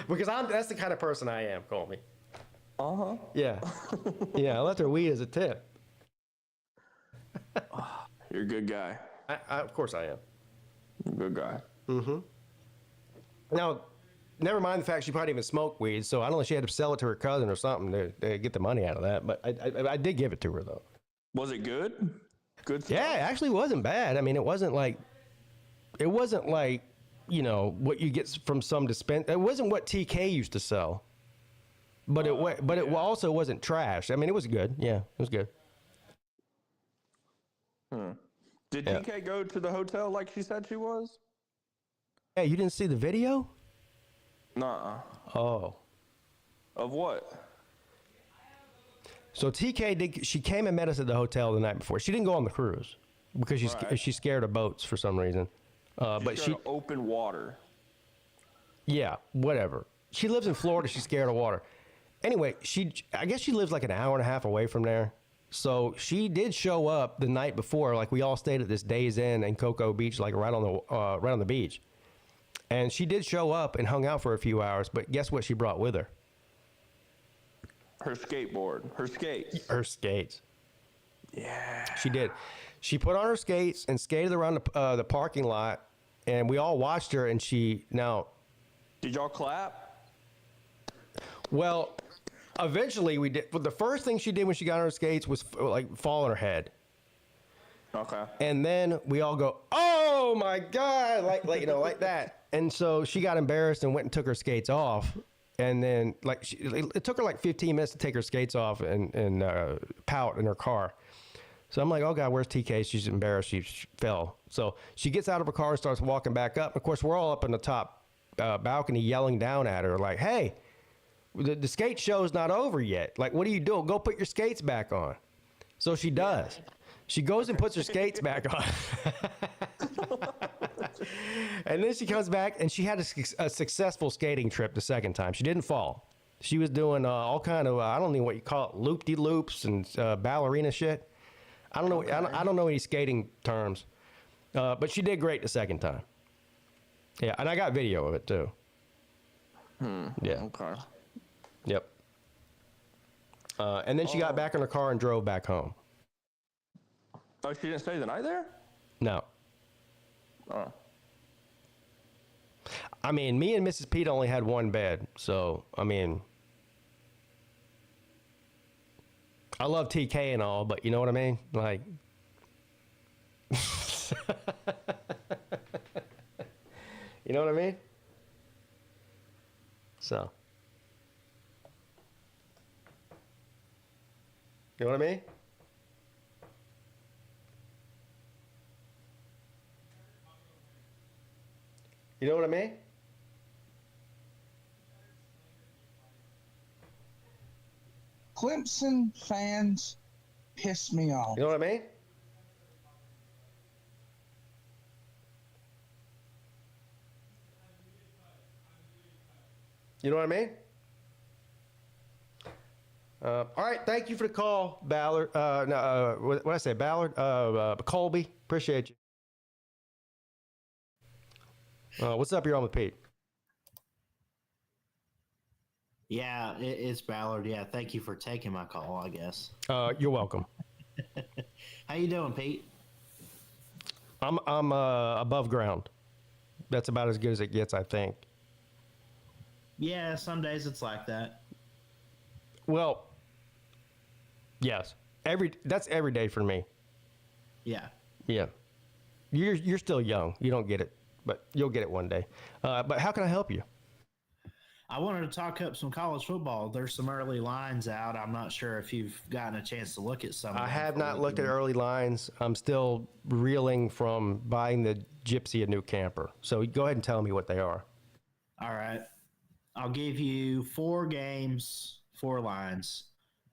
C: Because that's the kind of person I am, call me.
J: Uh-huh.
C: Yeah. Yeah, I left her weed as a tip.
J: You're a good guy.
C: Of course I am.
J: Good guy.
C: Mm-hmm. Now, never mind the fact she probably even smoked weed, so I don't know if she had to sell it to her cousin or something to get the money out of that, but I did give it to her, though.
J: Was it good? Good stuff?
C: Yeah, it actually wasn't bad. I mean, it wasn't like you know, what you get from some dispense. It wasn't what TK used to sell, but it also wasn't trash. I mean, it was good. Yeah, it was good.
J: Did TK go to the hotel like she said she was?
C: Yeah, you didn't see the video?
J: Nuh-uh.
C: Oh.
J: Of what?
C: So TK she came and met us at the hotel the night before. She didn't go on the cruise because she's scared of boats for some reason. But she
J: open water.
C: Yeah, whatever. She lives in Florida. She's scared of water. Anyway, I guess she lives like an hour and a half away from there. So she did show up the night before. Like we all stayed at this Days Inn in Cocoa Beach, like right on the beach. And she did show up and hung out for a few hours. But guess what she brought with her?
J: Her skateboard. Her skates.
C: Her skates.
J: Yeah.
C: She did. She put on her skates and skated around the parking lot, and we all watched her. And
J: Did y'all clap?
C: Well, eventually we did. Well, the first thing she did when she got on her skates was like fall on her head.
J: Okay.
C: And then we all go, "Oh my God!" Like you know, like that. And so she got embarrassed and went and took her skates off. And then it took her like 15 minutes to take her skates off and pout in her car. So I'm like, "Oh God, where's TK?" She's embarrassed. She fell. So she gets out of her car and starts walking back up. Of course, we're all up in the top balcony yelling down at her like, "Hey, the skate show's not over yet. Like, what are you doing? Go put your skates back on." So she does. She goes and puts her skates back on. And then she comes back, and she had a successful skating trip the second time. She didn't fall. She was doing all kind of, I don't know what you call it, loop-de-loops and ballerina shit. I don't know. Okay. I don't know any skating terms. But she did great the second time. Yeah, and I got video of it, too. Yeah.
J: Okay.
C: Yep. And then she got back in her car and drove back home.
J: Oh, she didn't stay the night there?
C: No.
J: Oh.
C: I mean, me and Mrs. Peete only had one bed, so, I mean, I love TK and all, but you know what I mean? Like, you know what I mean? So, you know what I mean? You know what I mean?
K: Clemson fans piss me off.
C: You know what I mean? You know what I mean? All right, thank you for the call, Ballard. What did I say, Ballard? Colby, appreciate you. What's up? You're on with Pete.
L: Yeah, it's Ballard. Yeah, thank you for taking my call, I guess.
C: You're welcome.
L: How you doing, Pete?
C: I'm above ground. That's about as good as it gets, I think.
L: Yeah, some days it's like that.
C: Well, yes. That's every day for me.
L: Yeah.
C: Yeah. You're still young. You don't get it, but you'll get it one day. But how can I help you?
L: I wanted to talk up some college football. There's some early lines out. I'm not sure if you've gotten a chance to look at some.
C: I have not looked at early lines. I'm still reeling from buying the Gypsy a new camper. So go ahead and tell me what they are.
L: All right. I'll give you 4 games, 4 lines.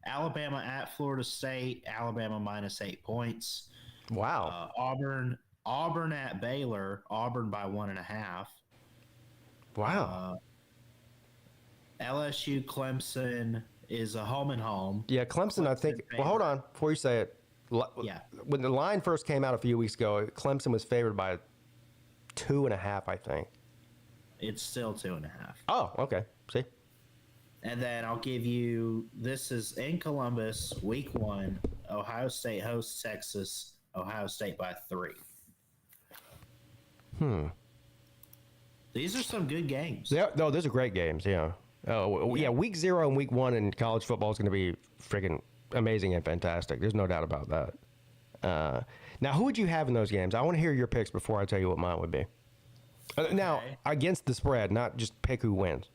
L: Alabama at Florida State. Alabama -8 points.
C: Wow.
L: Auburn at Baylor. Auburn by 1.5.
C: Wow.
L: LSU Clemson is a home and home.
C: Yeah, Clemson, I think. Well, hold on before you say it.
L: Yeah.
C: When the line first came out a few weeks ago, Clemson was favored by 2.5, I think.
L: It's still 2.5.
C: Oh, okay. See?
L: And then I'll give you, this is in Columbus, week 1. Ohio State hosts Texas. Ohio State by 3. These are some good games.
C: No, those are great games, yeah. Oh, yeah, week 0 and week 1 in college football is going to be friggin' amazing and fantastic. There's no doubt about that. Now, who would you have in those games? I want to hear your picks before I tell you what mine would be. Now, against the spread, not just pick who wins.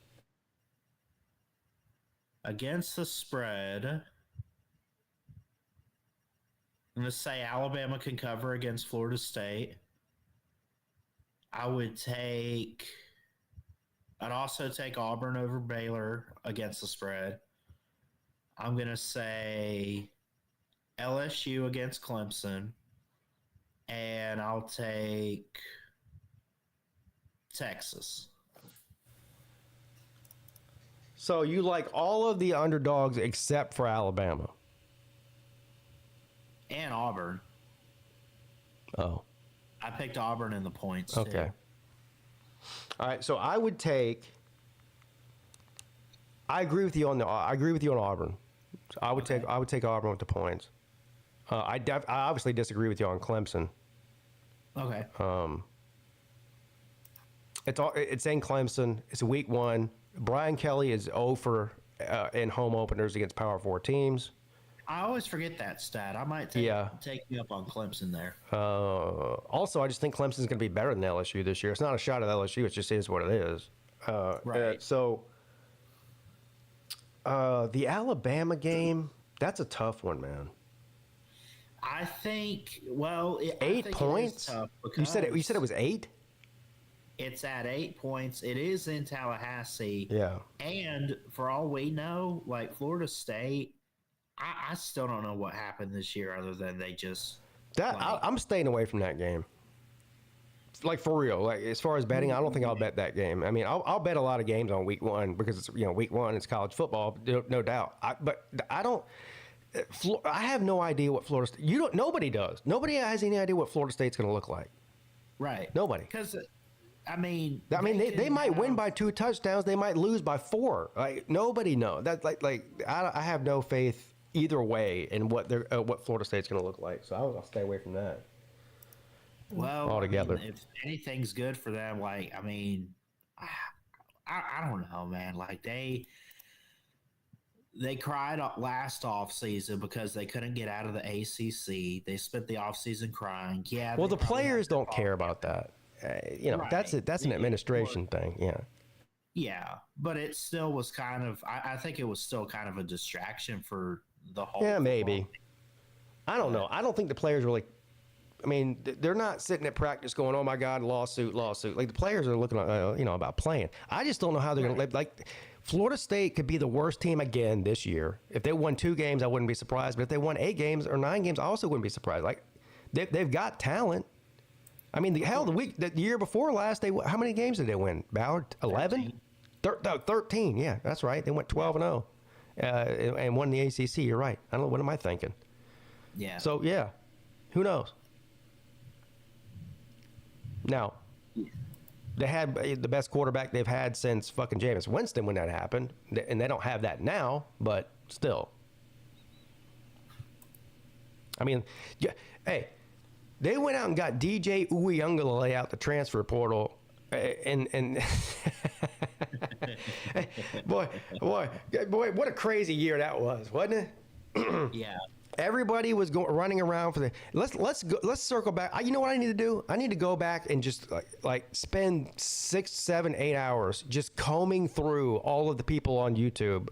L: Against the spread, I'm going to say Alabama can cover against Florida State. I'd also take Auburn over Baylor against the spread. I'm going to say LSU against Clemson. And I'll take Texas.
C: So you like all of the underdogs except for Alabama?
L: And Auburn.
C: Oh.
L: I picked Auburn in the points,
C: Okay.
L: too.
C: All right, so I agree with you on Auburn. So I would take Auburn with the points. I obviously disagree with you on Clemson.
L: Okay.
C: It's in Clemson. It's week 1. Brian Kelly is 0 for in home openers against Power 4 teams.
L: I always forget that stat. I might take you up on Clemson there.
C: Also, I just think Clemson's going to be better than LSU this year. It's not a shot at LSU. It just is what it is.
L: Right.
C: The Alabama game, that's a tough one, man.
L: I think, well...
C: 8 points? You said it was 8?
L: It's at 8 points. It is in Tallahassee.
C: Yeah.
L: And for all we know, like Florida State, I still don't know what happened this year other than they just...
C: I'm staying away from that game. Like, for real. Like, as far as betting, I don't think I'll bet that game. I mean, I'll bet a lot of games on week 1 because it's, week 1, it's college football, no doubt. But I don't... I have no idea what Florida State... Nobody does. Nobody has any idea what Florida State's going to look like.
L: Right.
C: Nobody.
L: Because... I mean,
C: they might win by 2 touchdowns. They might lose by 4. Like, nobody knows. That's I have no faith either way in what Florida State's going to look like. So I'll stay away from that.
L: Well,
C: altogether.
L: If anything's good for them, I don't know, man. Like they cried last off season because they couldn't get out of the ACC. They spent the off season crying. Yeah.
C: Well, the players don't care about that.
L: Right.
C: That's an administration thing. Yeah.
L: Yeah, but it still was kind of. I think it was still kind of a distraction for the whole.
C: Yeah, maybe. I don't know. I don't think the players really. I mean, they're not sitting at practice going, "Oh my God, lawsuit." Like the players are looking, about playing. I just don't know how they're going to live. Like, Florida State could be the worst team again this year. If they won 2 games, I wouldn't be surprised. But if they won 8 games or 9 games, I also wouldn't be surprised. Like, they've got talent. I mean, the year before last, how many games did they win? Ballard, 11, 13. Yeah, that's right. They went 12-0, and won the ACC. You're right. I don't know. What am I thinking?
L: Yeah.
C: So yeah, who knows? Now, they had the best quarterback they've had since fucking Jameis Winston when that happened, and they don't have that now. But still, I mean, yeah. Hey. They went out and got DJ Uiagalelei out the transfer portal, and boy, what a crazy year that was, wasn't
L: it? Yeah.
C: Everybody was running around for the. Let's circle back. You know what I need to do? I need to go back and just like spend 6, 7, 8 hours just combing through all of the people on YouTube,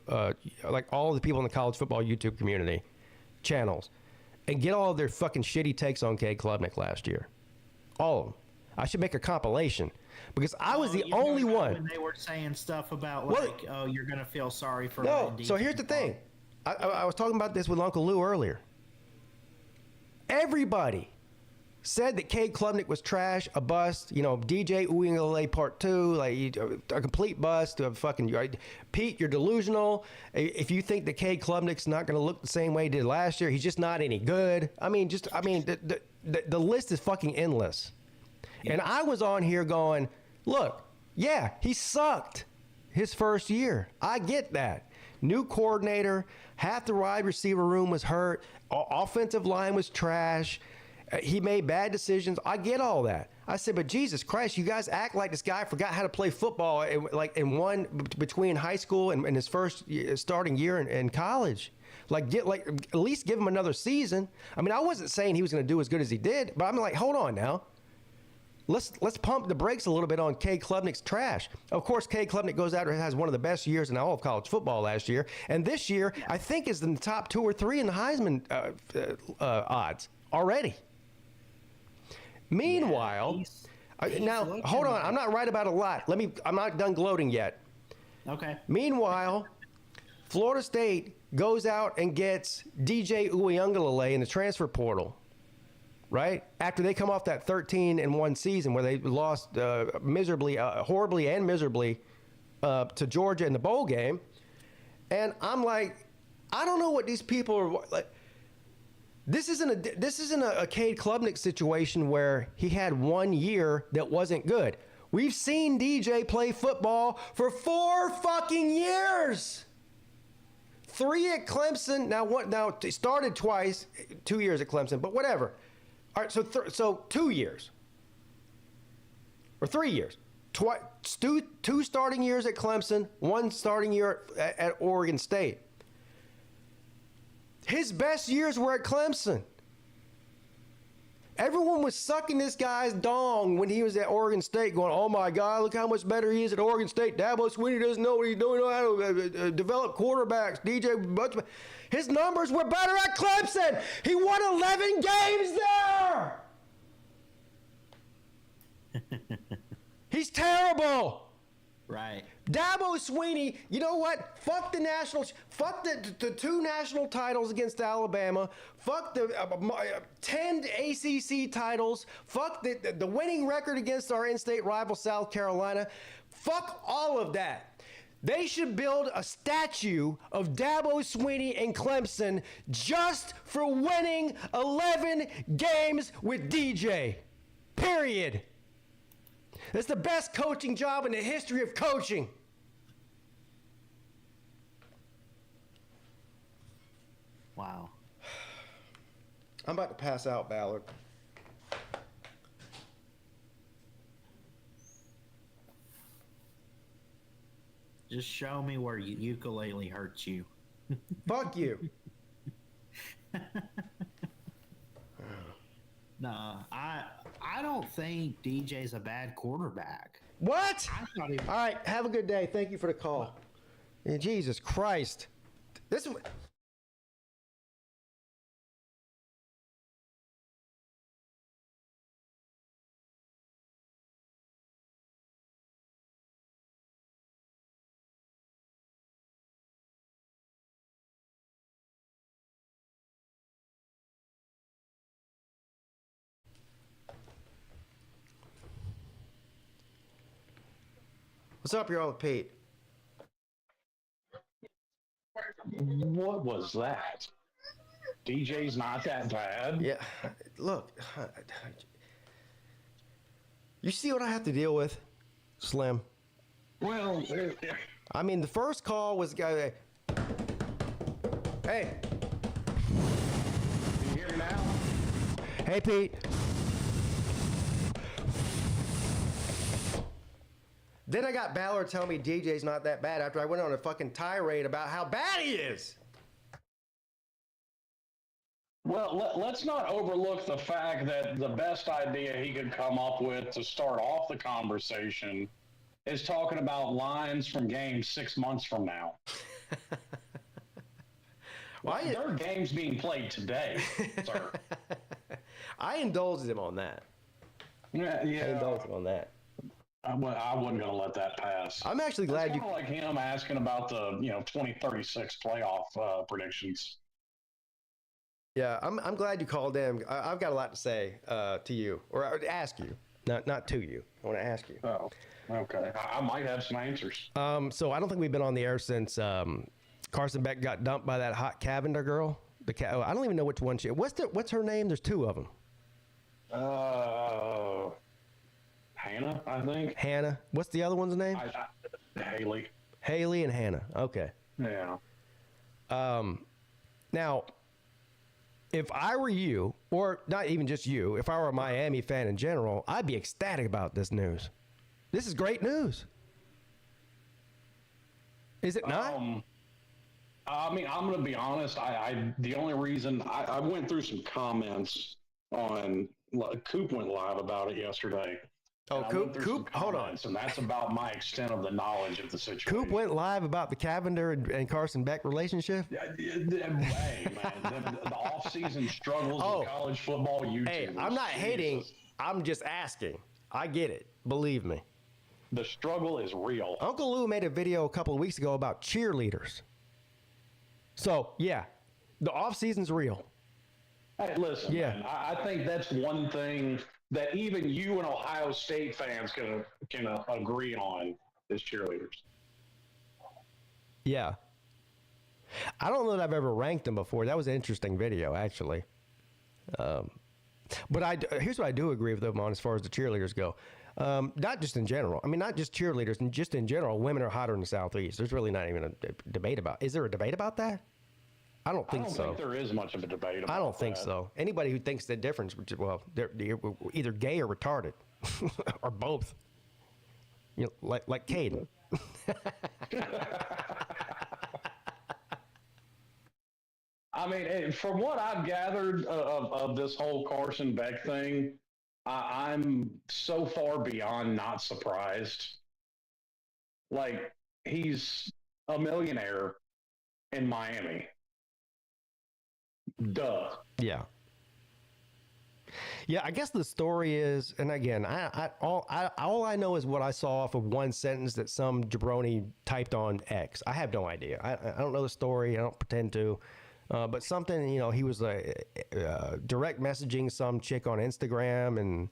C: like all of the people in the college football YouTube community channels. And get all of their fucking shitty takes on Cade Klubnik last year. All of them. I should make a compilation. Because I was the only one.
L: When they were saying stuff about, you're going to feel sorry for...
C: No, so here's the thing. I was talking about this with Uncle Lou earlier. Everybody said that Cade Klubnik was trash, a bust. DJ Uiagalelei Part 2, like a complete bust. Pete, you're delusional. If you think that Cade Klubnik's not going to look the same way he did last year, he's just not any good. The list is fucking endless. Yeah. And I was on here going, look, yeah, he sucked his first year. I get that. New coordinator, half the wide receiver room was hurt, offensive line was trash. He made bad decisions. I get all that. I said, but Jesus Christ, you guys act like this guy forgot how to play football in one between high school and his first starting year in college. At least give him another season. I mean, I wasn't saying he was going to do as good as he did, but I'm like, hold on now. let's pump the brakes a little bit on Cade Klubnik's trash. Of course, Cade Klubnik goes out and has one of the best years in all of college football last year, and this year I think is in the top 2 or 3 in the Heisman odds already. Meanwhile, now hold on, I'm not right about a lot. I'm not done gloating yet.
L: Okay.
C: Meanwhile, Florida State goes out and gets DJ Uiagalelei in the transfer portal. Right? After they come off that 13-1 season where they lost horribly and miserably to Georgia in the bowl game. And I'm like, I don't know what these people are like. This isn't a Cade Klubnik situation where he had 1 year that wasn't good. We've seen DJ play football for 4 fucking years. 3 at Clemson. Now he started twice, 2 years at Clemson, but whatever. All right, so 2 years or 3 years, two starting years at Clemson, 1 starting year at Oregon State. His best years were at Clemson. Everyone was sucking this guy's dong when he was at Oregon State, going, "Oh my God, look how much better he is at Oregon State. Dabo Swinney doesn't know what he's doing, know how to develop quarterbacks. DJ Butch." His numbers were better at Clemson. He won 11 games there. He's terrible.
L: Right.
C: Dabo Swinney, you know what? Fuck the nationals. Fuck the 2 national titles against Alabama. Fuck the 10 ACC titles. Fuck the winning record against our in-state rival South Carolina. Fuck all of that. They should build a statue of Dabo Swinney and Clemson just for winning 11 games with DJ. Period. That's the best coaching job in the history of coaching.
L: Wow.
C: I'm about to pass out, Ballard.
L: Just show me where ukulele hurts you.
C: Fuck you.
L: Nah, I don't think DJ's a bad quarterback.
C: What? All right, have a good day. Thank you for the call. Yeah, Jesus Christ. This is... What's up, you're on with Pete?
M: What was that? DJ's not that bad.
C: Yeah, look. You see what I have to deal with, Slim?
M: Well,
C: I mean, the first call was guy. Hey.
M: Can you hear me now?
C: Hey, Pete. Then I got Ballard telling me DJ's not that bad after I went on a fucking tirade about how bad he is.
M: Well, let's not overlook the fact that the best idea he could come up with to start off the conversation is talking about lines from games 6 months from now. Well, there are games being played today, sir.
C: I indulged him on that.
M: Yeah.
C: I indulged him on that.
M: I wasn't going to let that pass.
C: I'm actually glad you...
M: It's kind of like him asking about the 2036 playoff predictions.
C: Yeah, I'm glad you called in. I've got a lot to say to you, or ask you, not to you. I want to ask you.
M: Oh, okay. I might have some answers.
C: So I don't think we've been on the air since Carson Beck got dumped by that hot Cavender girl. I don't even know which one she... What's her name? There's 2 of them.
M: Hannah, I think.
C: Hannah. What's the other one's name?
M: Haley.
C: Haley and Hannah. Okay.
M: Yeah.
C: Now, if I were you, or not even just you, if I were a Miami fan in general, I'd be ecstatic about this news. This is great news. Is it not?
M: I mean, I'm going to be honest. The only reason I went through some comments on Coop went live about it yesterday.
C: Oh, Coop, hold on.
M: And that's about my extent of the knowledge of the situation.
C: Coop went live about the Cavender and Carson Beck relationship?
M: Hey, man, the off-season struggles of college football YouTubers.
C: Hey, I'm not hating. I'm just asking. I get it. Believe me.
M: The struggle is real.
C: Uncle Lou made a video a couple of weeks ago about cheerleaders. So, yeah, the off-season's real.
M: Hey, listen, man, I think that's one thing that even you and Ohio State fans can agree on is cheerleaders.
C: Yeah. I don't know that I've ever ranked them before. That was an interesting video, actually. But here's what I do agree with them on as far as the cheerleaders go. Not just in general. I mean, not just cheerleaders, and just in general, women are hotter in the Southeast. There's really not even a debate about. Is there a debate about that? I don't think so.
M: I don't think there is much of a debate about that.
C: I don't think so. Anybody who thinks the difference, well, they're either gay or retarded, or both. You know, like Caden.
M: I mean, from what I've gathered of this whole Carson Beck thing, I'm so far beyond not surprised. Like, he's a millionaire in Miami. Duh.
C: Yeah. Yeah, I guess the story is, and again, all I know is what I saw off of one sentence that some jabroni typed on X. I have no idea. I don't know the story. I don't pretend to. But something, you know, he was direct messaging some chick on Instagram, and,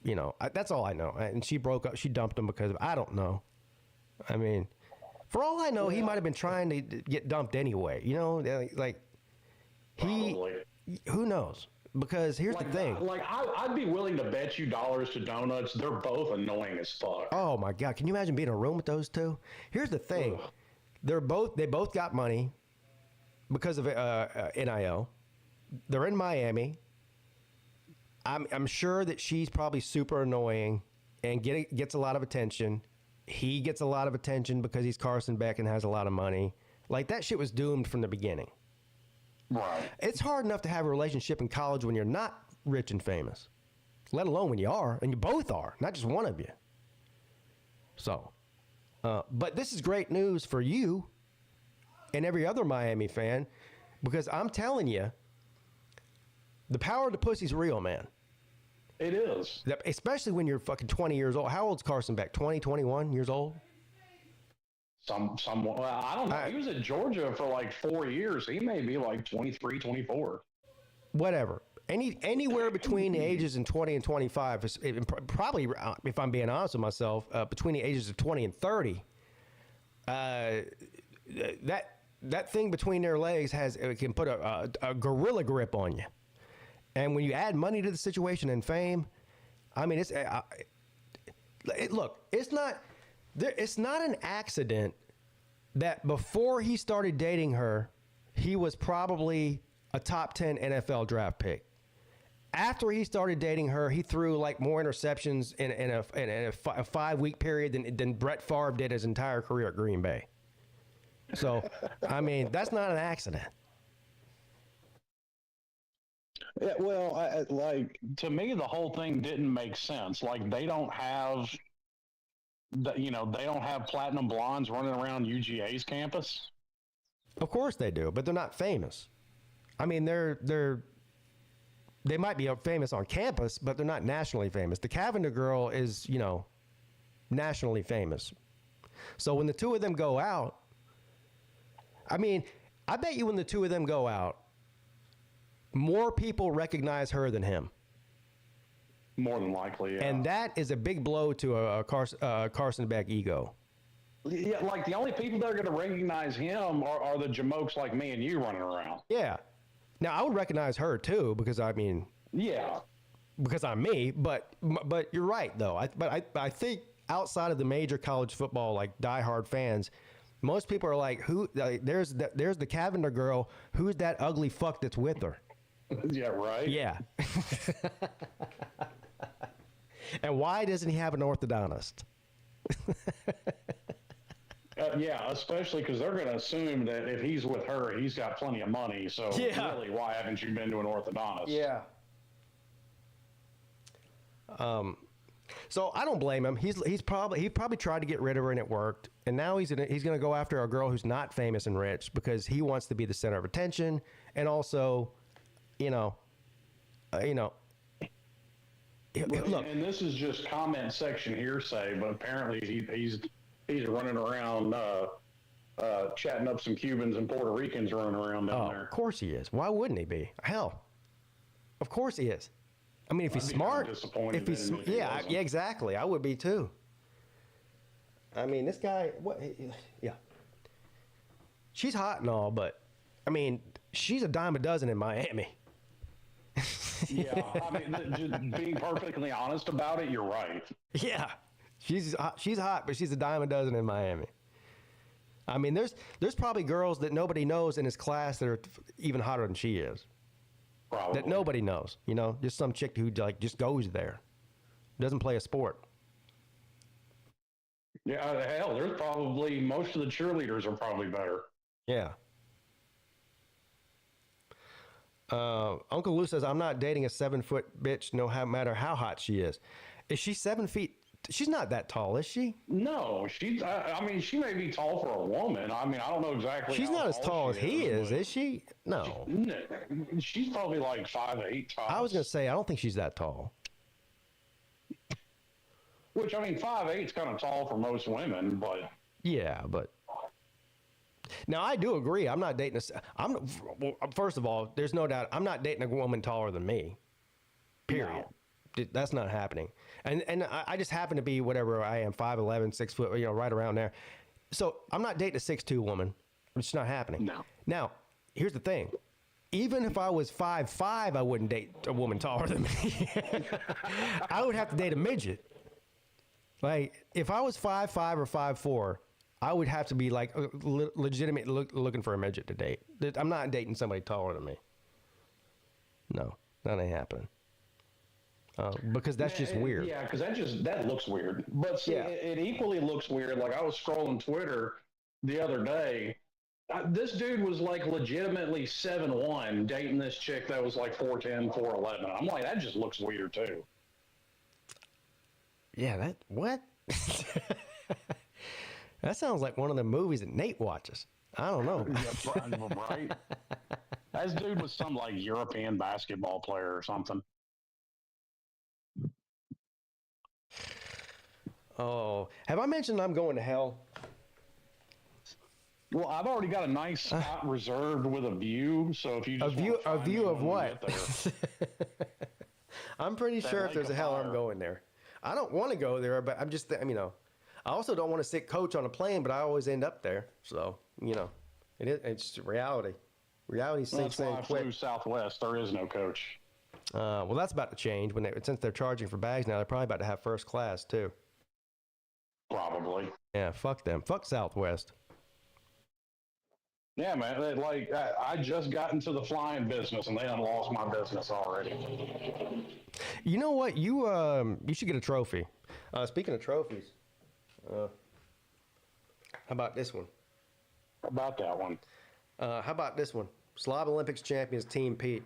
C: you know, that's all I know. And she broke up. She dumped him because of, I don't know. I mean, for all I know, he might have been trying to get dumped anyway. You know, like, who knows? Because here's the thing.
M: Like, I'd be willing to bet you dollars to donuts. They're both annoying as fuck.
C: Oh my God. Can you imagine being in a room with those two? Here's the thing. They both got money because of NIL. They're in Miami. I'm sure that she's probably super annoying and gets a lot of attention. He gets a lot of attention because he's Carson Beck and has a lot of money. Like, that shit was doomed from the beginning.
M: Right.
C: It's hard enough to have a relationship in college when you're not rich and famous, let alone when you are, and you both are, not just one of you. So, but this is great news for you and every other Miami fan, because I'm telling you, the power of the pussy's real, man.
M: It is.
C: Especially when you're fucking 20 years old. How old's Carson Beck? 20, 21 years old?
M: Well, I don't know. He was at Georgia for like 4 years. He may be like 23, 24.
C: Whatever. Anywhere between the ages of 20 and 25, probably, if I'm being honest with myself, between the ages of 20 and 30, that thing between their legs can put a gorilla grip on you. And when you add money to the situation and fame, I mean, look, it's not an accident that before he started dating her, he was probably a top 10 NFL draft pick. After he started dating her, he threw like more interceptions in a 5-week period than Brett Favre did his entire career at Green Bay. So, I mean, that's not an accident.
M: Yeah, well, like, to me, the whole thing didn't make sense. Like, they don't have platinum blondes running around UGA's campus.
C: Of course they do, but they're not famous. I mean, they might be famous on campus, but they're not nationally famous. The Cavender girl is, you know, nationally famous. So when the two of them go out, I mean, I bet you when the two of them go out, more people recognize her than him.
M: More than likely, yeah.
C: And that is a big blow to a Carson Beck ego.
M: Yeah, like, the only people that are going to recognize him are the jamokes like me and you running around.
C: Yeah. Now, I would recognize her, too, because, I mean...
M: Yeah.
C: Because I'm me, but you're right, though. I think outside of the major college football, like, diehard fans, most people are like, there's the Cavender girl, who's that ugly fuck that's with her?
M: Yeah, right?
C: Yeah. And why doesn't he have an orthodontist?
M: Yeah, especially because they're going to assume that if he's with her, he's got plenty of money. So really, why haven't you been to an orthodontist?
C: Yeah. So I don't blame him. He probably tried to get rid of her and it worked. And now he's gonna go after a girl who's not famous and rich because he wants to be the center of attention. And also, look.
M: And this is just comment section hearsay, but apparently he's running around chatting up some Cubans and Puerto Ricans running around down there.
C: Of course he is. Why wouldn't he be? Hell, of course he is. I mean, if he's smart, yeah, exactly. I would be too. I mean, this guy, yeah. She's hot and all, but I mean, she's a dime a dozen in Miami.
M: Yeah, I mean, just being perfectly honest about it, you're right.
C: Yeah, she's hot, but she's a dime a dozen in Miami. I mean, there's probably girls that nobody knows in his class that are even hotter than she is.
M: Probably.
C: That nobody knows, just some chick who just goes there, doesn't play a sport.
M: Yeah, hell, there's probably most of the cheerleaders are probably better.
C: Yeah. Uncle Lou says, I'm not dating a 7-foot bitch no matter how hot she is. Is she 7 feet? She's not that tall, is she?
M: No, I mean, she may be tall for a woman. I mean, I don't know exactly.
C: She's not as tall as he is she? No.
M: She's probably like 5'8".
C: I was going to say, I don't think she's that tall.
M: Which, I mean, 5'8" is kind of tall for most women, but.
C: Yeah, but. Now, I do agree. I'm not dating first of all, there's no doubt, I'm not dating a woman taller than me. Period. No. That's not happening. And I just happen to be whatever I am, 5'11", 6 foot, right around there. So I'm not dating a 6'2" woman. It's not happening.
M: No.
C: Now, here's the thing. Even if I was 5'5", I wouldn't date a woman taller than me. I would have to date a midget. Like, if I was 5'5" or 5'4", I would have to be like legitimate looking for a midget to date. I'm not dating somebody taller than me. No, that ain't happening. Because that's just weird.
M: Yeah, because that looks weird. But see, it equally looks weird. Like, I was scrolling Twitter the other day. This dude was like legitimately 7'1", dating this chick that was like 4'10", 4'11". I'm like, that just looks weird too.
C: Yeah, what? That sounds like one of the movies that Nate watches. I don't know.
M: Right? This dude was some like European basketball player or something.
C: Oh, have I mentioned I'm going to hell?
M: Well, I've already got a nice spot reserved with a view. So if you just
C: a view of what? I'm pretty sure if there's a hell, I'm going there. I don't want to go there, but I'm just, I also don't want to sit coach on a plane, but I always end up there. So, it's reality. Reality sinks in quick.
M: Flew Southwest. There is no coach.
C: Well, that's about to change since they're charging for bags now. They're probably about to have first class too.
M: Probably.
C: Yeah, fuck them. Fuck Southwest.
M: Yeah, man. Like, I just got into the flying business, and they done lost my business already.
C: You know what? You should get a trophy. Speaking of trophies, how about this one?
M: How about that one?
C: How about this one? Slav Olympics champions Team Peete.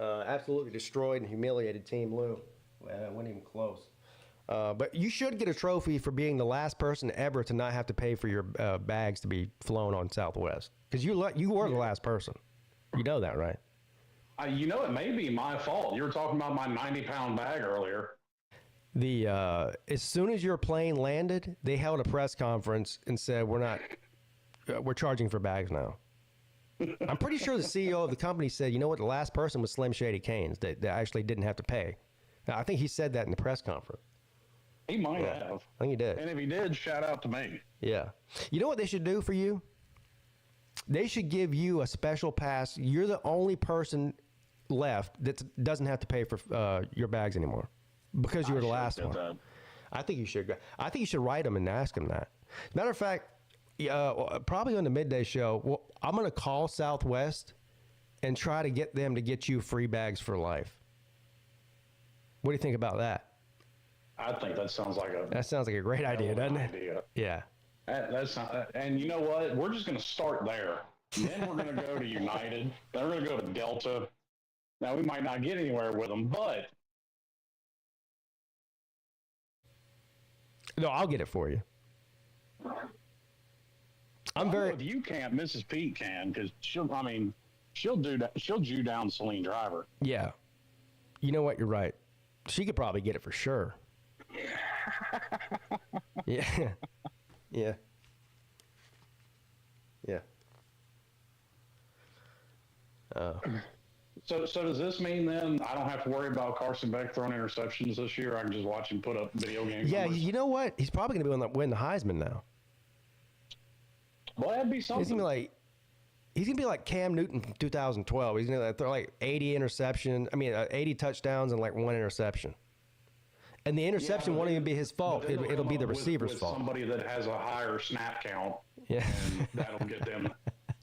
C: Absolutely destroyed and humiliated Team Lou. Well, wasn't even close. But you should get a trophy for being the last person ever to not have to pay for your bags to be flown on Southwest. Because you were the last person. You know that, right?
M: It may be my fault. You were talking about my 90-pound bag earlier.
C: As soon as your plane landed, they held a press conference and said, we're charging for bags now. I'm pretty sure the CEO of the company said, you know what, the last person was Slim Shady Canes that actually didn't have to pay. Now, I think he said that in the press conference.
M: He might have.
C: I think he did.
M: And if he did, shout out to me.
C: Yeah. You know what they should do for you? They should give you a special pass. You're the only person left that doesn't have to pay for your bags anymore because you were the last one. That. I think you should. I think you should write them and ask them that. Matter of fact, probably on the midday show, I'm going to call Southwest and try to get them to get you free bags for life. What do you think about that?
M: I think that sounds like a
C: great idea, doesn't it? Yeah.
M: That's not, and you know what? We're just going to start there. Then we're going to go to United. Then we're going to go to Delta. Now, we might not get anywhere with them, but
C: No, I'll get it for you.
M: If you can't, Mrs. Peete can, because she'll do that. She'll Jew down Celine Driver.
C: Yeah. You know what? You're right. She could probably get it for sure. Yeah. Yeah. Yeah.
M: So does this mean then I don't have to worry about Carson Beck throwing interceptions this year? I can just watch him put up video games.
C: Yeah,
M: numbers?
C: you know what? He's probably going to win the Heisman now.
M: Well, that'd be something.
C: He's gonna be like Cam Newton from 2012. He's gonna throw like 80 touchdowns and like 1 interception. And the interception won't even be his fault. It'll be the receiver's fault.
M: Somebody that has a higher snap count.
C: Yeah,
M: and that'll get them.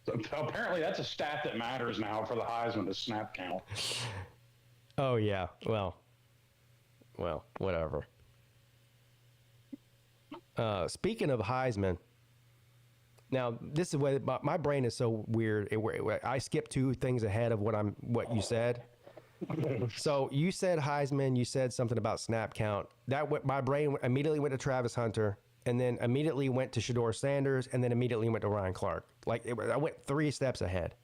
M: So apparently, that's a stat that matters now for the Heisman, is snap count.
C: Oh yeah. Well, whatever. Speaking of Heisman. Now, this is where my brain is so weird. I skipped 2 things ahead of what you said. So you said Heisman. You said something about snap count. My brain immediately went to Travis Hunter, and then immediately went to Shedeur Sanders, and then immediately went to Ryan Clark. I went 3 steps ahead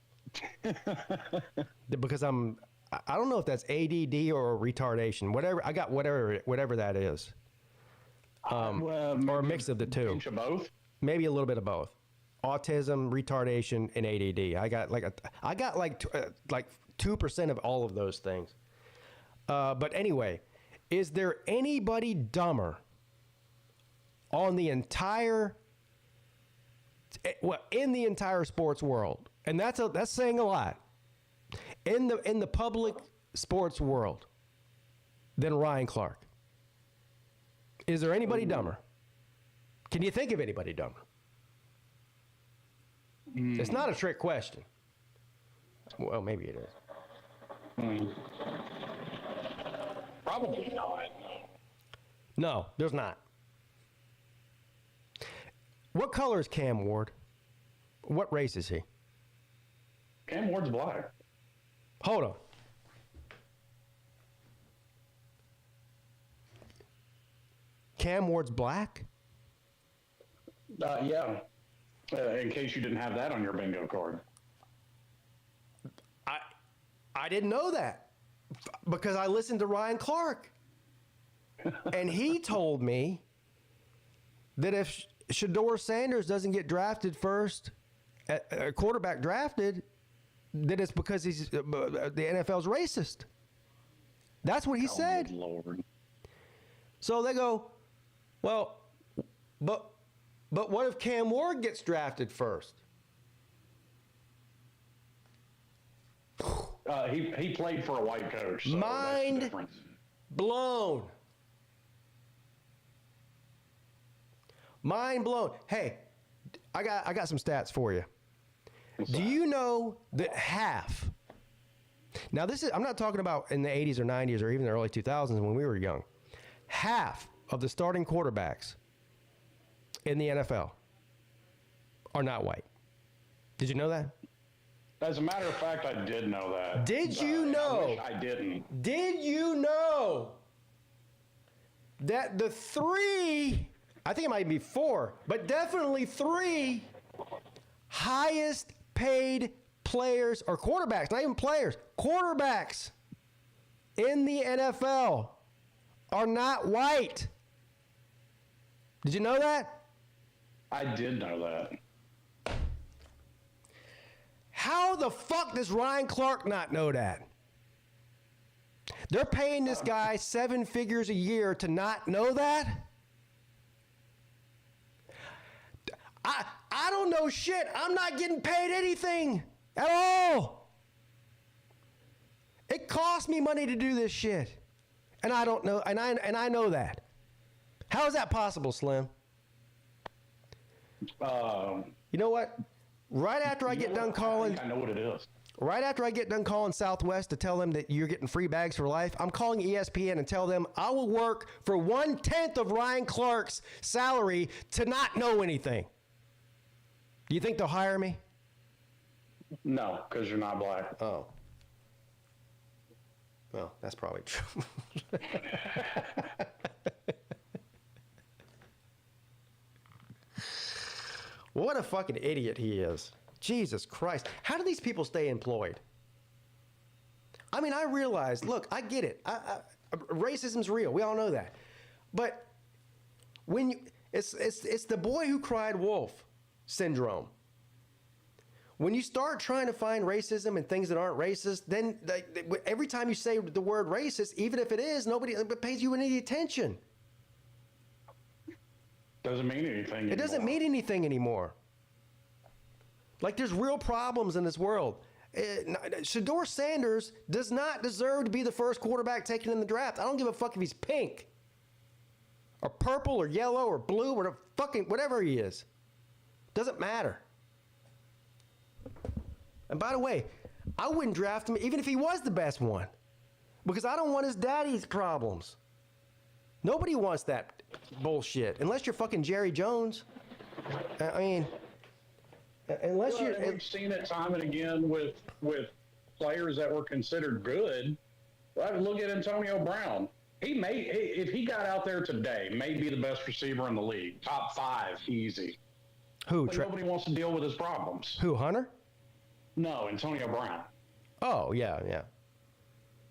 C: because I don't know if that's ADD or retardation. Whatever that is, or a mix of the 2.
M: Pinch of both.
C: Maybe a little bit of both. Autism, retardation, and ADD. I got like 2% of all of those things. But anyway, is there anybody dumber in the entire sports world? And that's saying a lot. In the public sports world than Ryan Clark. Is there anybody dumber? Can you think of anybody dumber? It's not a trick question. Well, maybe it is.
M: Probably not.
C: No, there's not. What color is Cam Ward? What race is he?
M: Cam Ward's black.
C: Hold on. Cam Ward's black?
M: Yeah. In case you didn't have that on your bingo card.
C: I didn't know that because I listened to Ryan Clark. And he told me that if Shedeur Sanders doesn't get drafted first, a quarterback drafted, that it's because the NFL's racist. That's what he said.
M: Lord.
C: So they go, well, but what if Cam Ward gets drafted first?
M: He played for a white coach. So
C: Mind blown. Mind blown. Hey, I got some stats for you. Do you know that half? Now I'm not talking about in the 80s or 90s or even the early 2000s when we were young. Half of the starting quarterbacks in the NFL are not white. Did you know that?
M: As a matter of fact, I did know that.
C: Did you know?
M: I wish I didn't.
C: Did you know that the 3, I think it might be 4, but definitely 3 highest paid players or quarterbacks, not even players, quarterbacks in the NFL are not white? Did you know that?
M: I did know that.
C: How the fuck does Ryan Clark not know that? They're paying this guy 7 figures a year to not know that? I don't know shit. I'm not getting paid anything at all. It costs me money to do this shit. And I don't know, and I know that. How is that possible, Slim? You know what? Right after I get done calling,
M: I know what it is.
C: Right after I get done calling Southwest to tell them that you're getting free bags for life, I'm calling ESPN and tell them I will work for 1/10 of Ryan Clark's salary to not know anything. Do you think they'll hire me?
M: No, because you're not black.
C: Oh. Well, that's probably true. What a fucking idiot he is. Jesus Christ. How do these people stay employed? I mean, I realize, look, I get it. Racism's real. We all know that. But when you, it's the boy who cried wolf syndrome. When you start trying to find racism and things that aren't racist, then every time you say the word racist, even if it is, nobody pays you any attention.
M: Doesn't mean anything anymore.
C: It doesn't mean anything anymore. Like, there's real problems in this world. Shedeur Sanders does not deserve to be the first quarterback taken in the draft. I don't give a fuck if he's pink or purple or yellow or blue or fucking whatever he is. Doesn't matter. And by the way, I wouldn't draft him even if he was the best one, because I don't want his daddy's problems. Nobody wants that bullshit unless you're fucking Jerry Jones. I mean, unless you're.
M: We've seen it time and again with players that were considered good. Right? Look at Antonio Brown. If he got out there today, may be the best receiver in the league, top 5, easy.
C: Who?
M: But nobody wants to deal with his problems.
C: Who? Hunter?
M: No, Antonio Brown.
C: Oh yeah.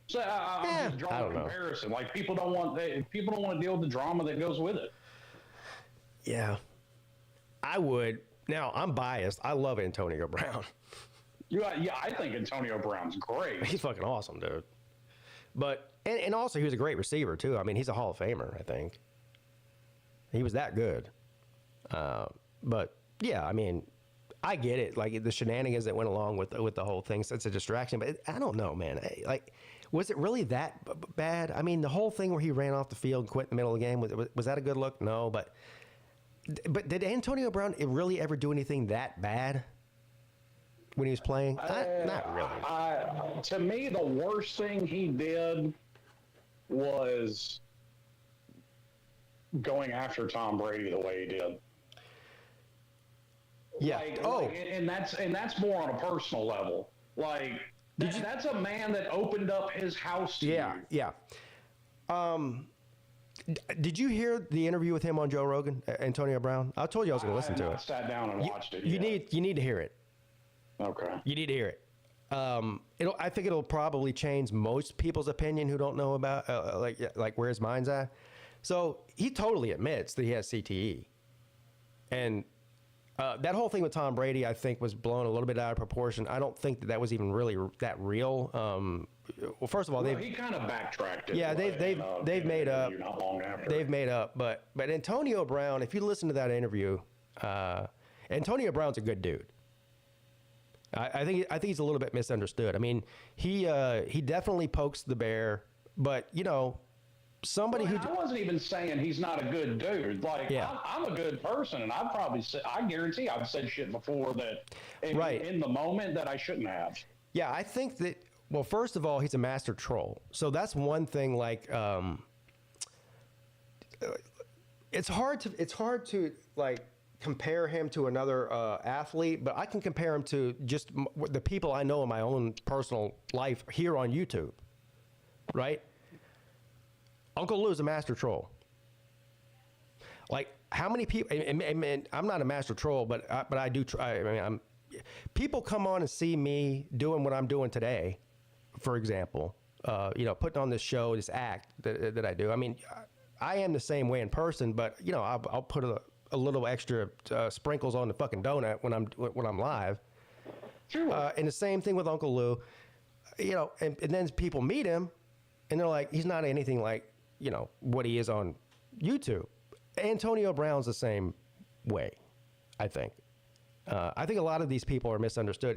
M: So I'm just drawing a comparison. Like, people don't want to deal with the drama that goes with it.
C: Yeah, I would. Now, I'm biased. I love Antonio Brown.
M: Yeah, I think Antonio Brown's great.
C: He's fucking awesome, dude. But and also he was a great receiver too. I mean, he's a Hall of Famer. I think he was that good. But yeah, I mean, I get it. Like, the shenanigans that went along with the whole thing. So it's a distraction. But I don't know, man. Like, was it really that bad? I mean, the whole thing where he ran off the field and quit in the middle of the game, was that a good look? No, but did Antonio Brown really ever do anything that bad when he was playing? Not really.
M: To me, the worst thing he did was going after Tom Brady the way he did.
C: Yeah.
M: And that's more on a personal level. Like, that's a man that opened up his house to you.
C: Yeah. Did you hear the interview with him on Joe Rogan, Antonio Brown? I told you I was going to listen to it.
M: I sat down and watched it.
C: You need to hear it.
M: Okay.
C: You need to hear it. I think it'll probably change most people's opinion who don't know about like where his mind's at. So he totally admits that he has CTE, and that whole thing with Tom Brady, I think, was blown a little bit out of proportion. I don't think that was even really that real. Well, first of all,
M: he kind of backtracked it.
C: Yeah, they've made up.
M: Not long after.
C: They've made up, but Antonio Brown, if you listen to that interview, Antonio Brown's a good dude. I think he's a little bit misunderstood. I mean, he definitely pokes the bear, but somebody who
M: I wasn't even saying he's not a good dude. Like, yeah. I'm a good person, and I guarantee I've said shit before that in the moment that I shouldn't have.
C: Yeah, I think that. Well, first of all, he's a master troll, so that's one thing. Like, it's hard to like compare him to another athlete, but I can compare him to just the people I know in my own personal life here on YouTube, right? Uncle Lou's a master troll. Like, how many people? And I'm not a master troll, but I do try. I mean, people come on and see me doing what I'm doing today, for example. Putting on this show, this act that I do. I mean, I am the same way in person, but I'll put a little extra sprinkles on the fucking donut when I'm live.
M: Sure.
C: And the same thing with Uncle Lou. And then people meet him, and they're like, he's not anything like what he is on YouTube. Antonio Brown's the same way, I think. I think a lot of these people are misunderstood.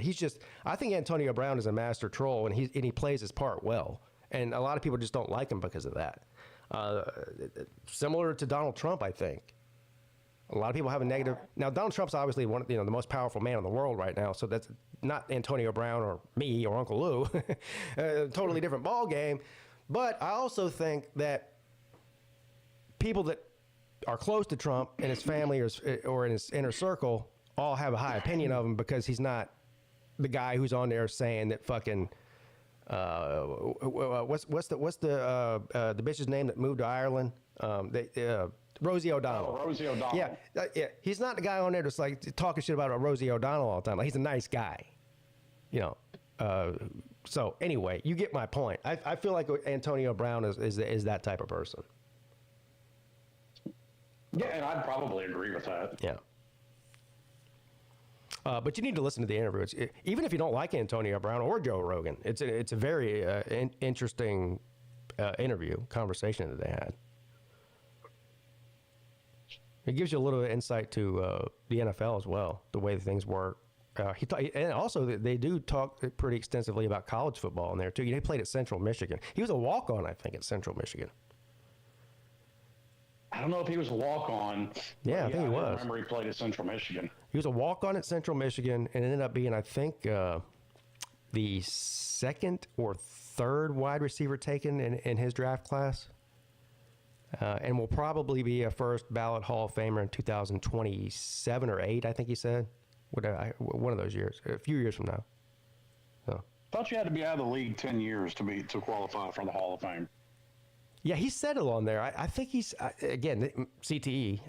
C: I think Antonio Brown is a master troll, and he plays his part well. And a lot of people just don't like him because of that. Similar to Donald Trump, I think. A lot of people have a negative. Now, Donald Trump's obviously one of the most powerful man in the world right now. So that's not Antonio Brown or me or Uncle Lou. Totally different ball game. But I also think that people that are close to Trump and his family or in his inner circle all have a high opinion of him because he's not the guy who's on there saying that fucking what's the bitch's name that moved to Ireland? Rosie O'Donnell.
M: Oh, Rosie O'Donnell.
C: Yeah. He's not the guy on there that's like talking shit about Rosie O'Donnell all the time. Like, he's a nice guy, So anyway, you get my point. I feel like Antonio Brown is that type of person.
M: Yeah, and I'd probably agree with that.
C: Yeah. But you need to listen to the interview. Even if you don't like Antonio Brown or Joe Rogan, it's a very interesting conversation that they had. It gives you a little insight to the NFL as well, the way things work. And also, they do talk pretty extensively about college football in there, too. He played at Central Michigan. He was a walk-on, I think, at Central Michigan.
M: I don't know if he was a walk-on.
C: Yeah, I think he was.
M: I remember he played at Central Michigan.
C: He was a walk-on at Central Michigan and ended up being, I think, the second or third wide receiver taken in his draft class. And will probably be a first ballot Hall of Famer in 2027 or 8, I think he said. One of those years, a few years from now. So.
M: Thought you had to be out of the league 10 years to qualify for the Hall of Fame.
C: Yeah, he said it on there. I think he's again CTE.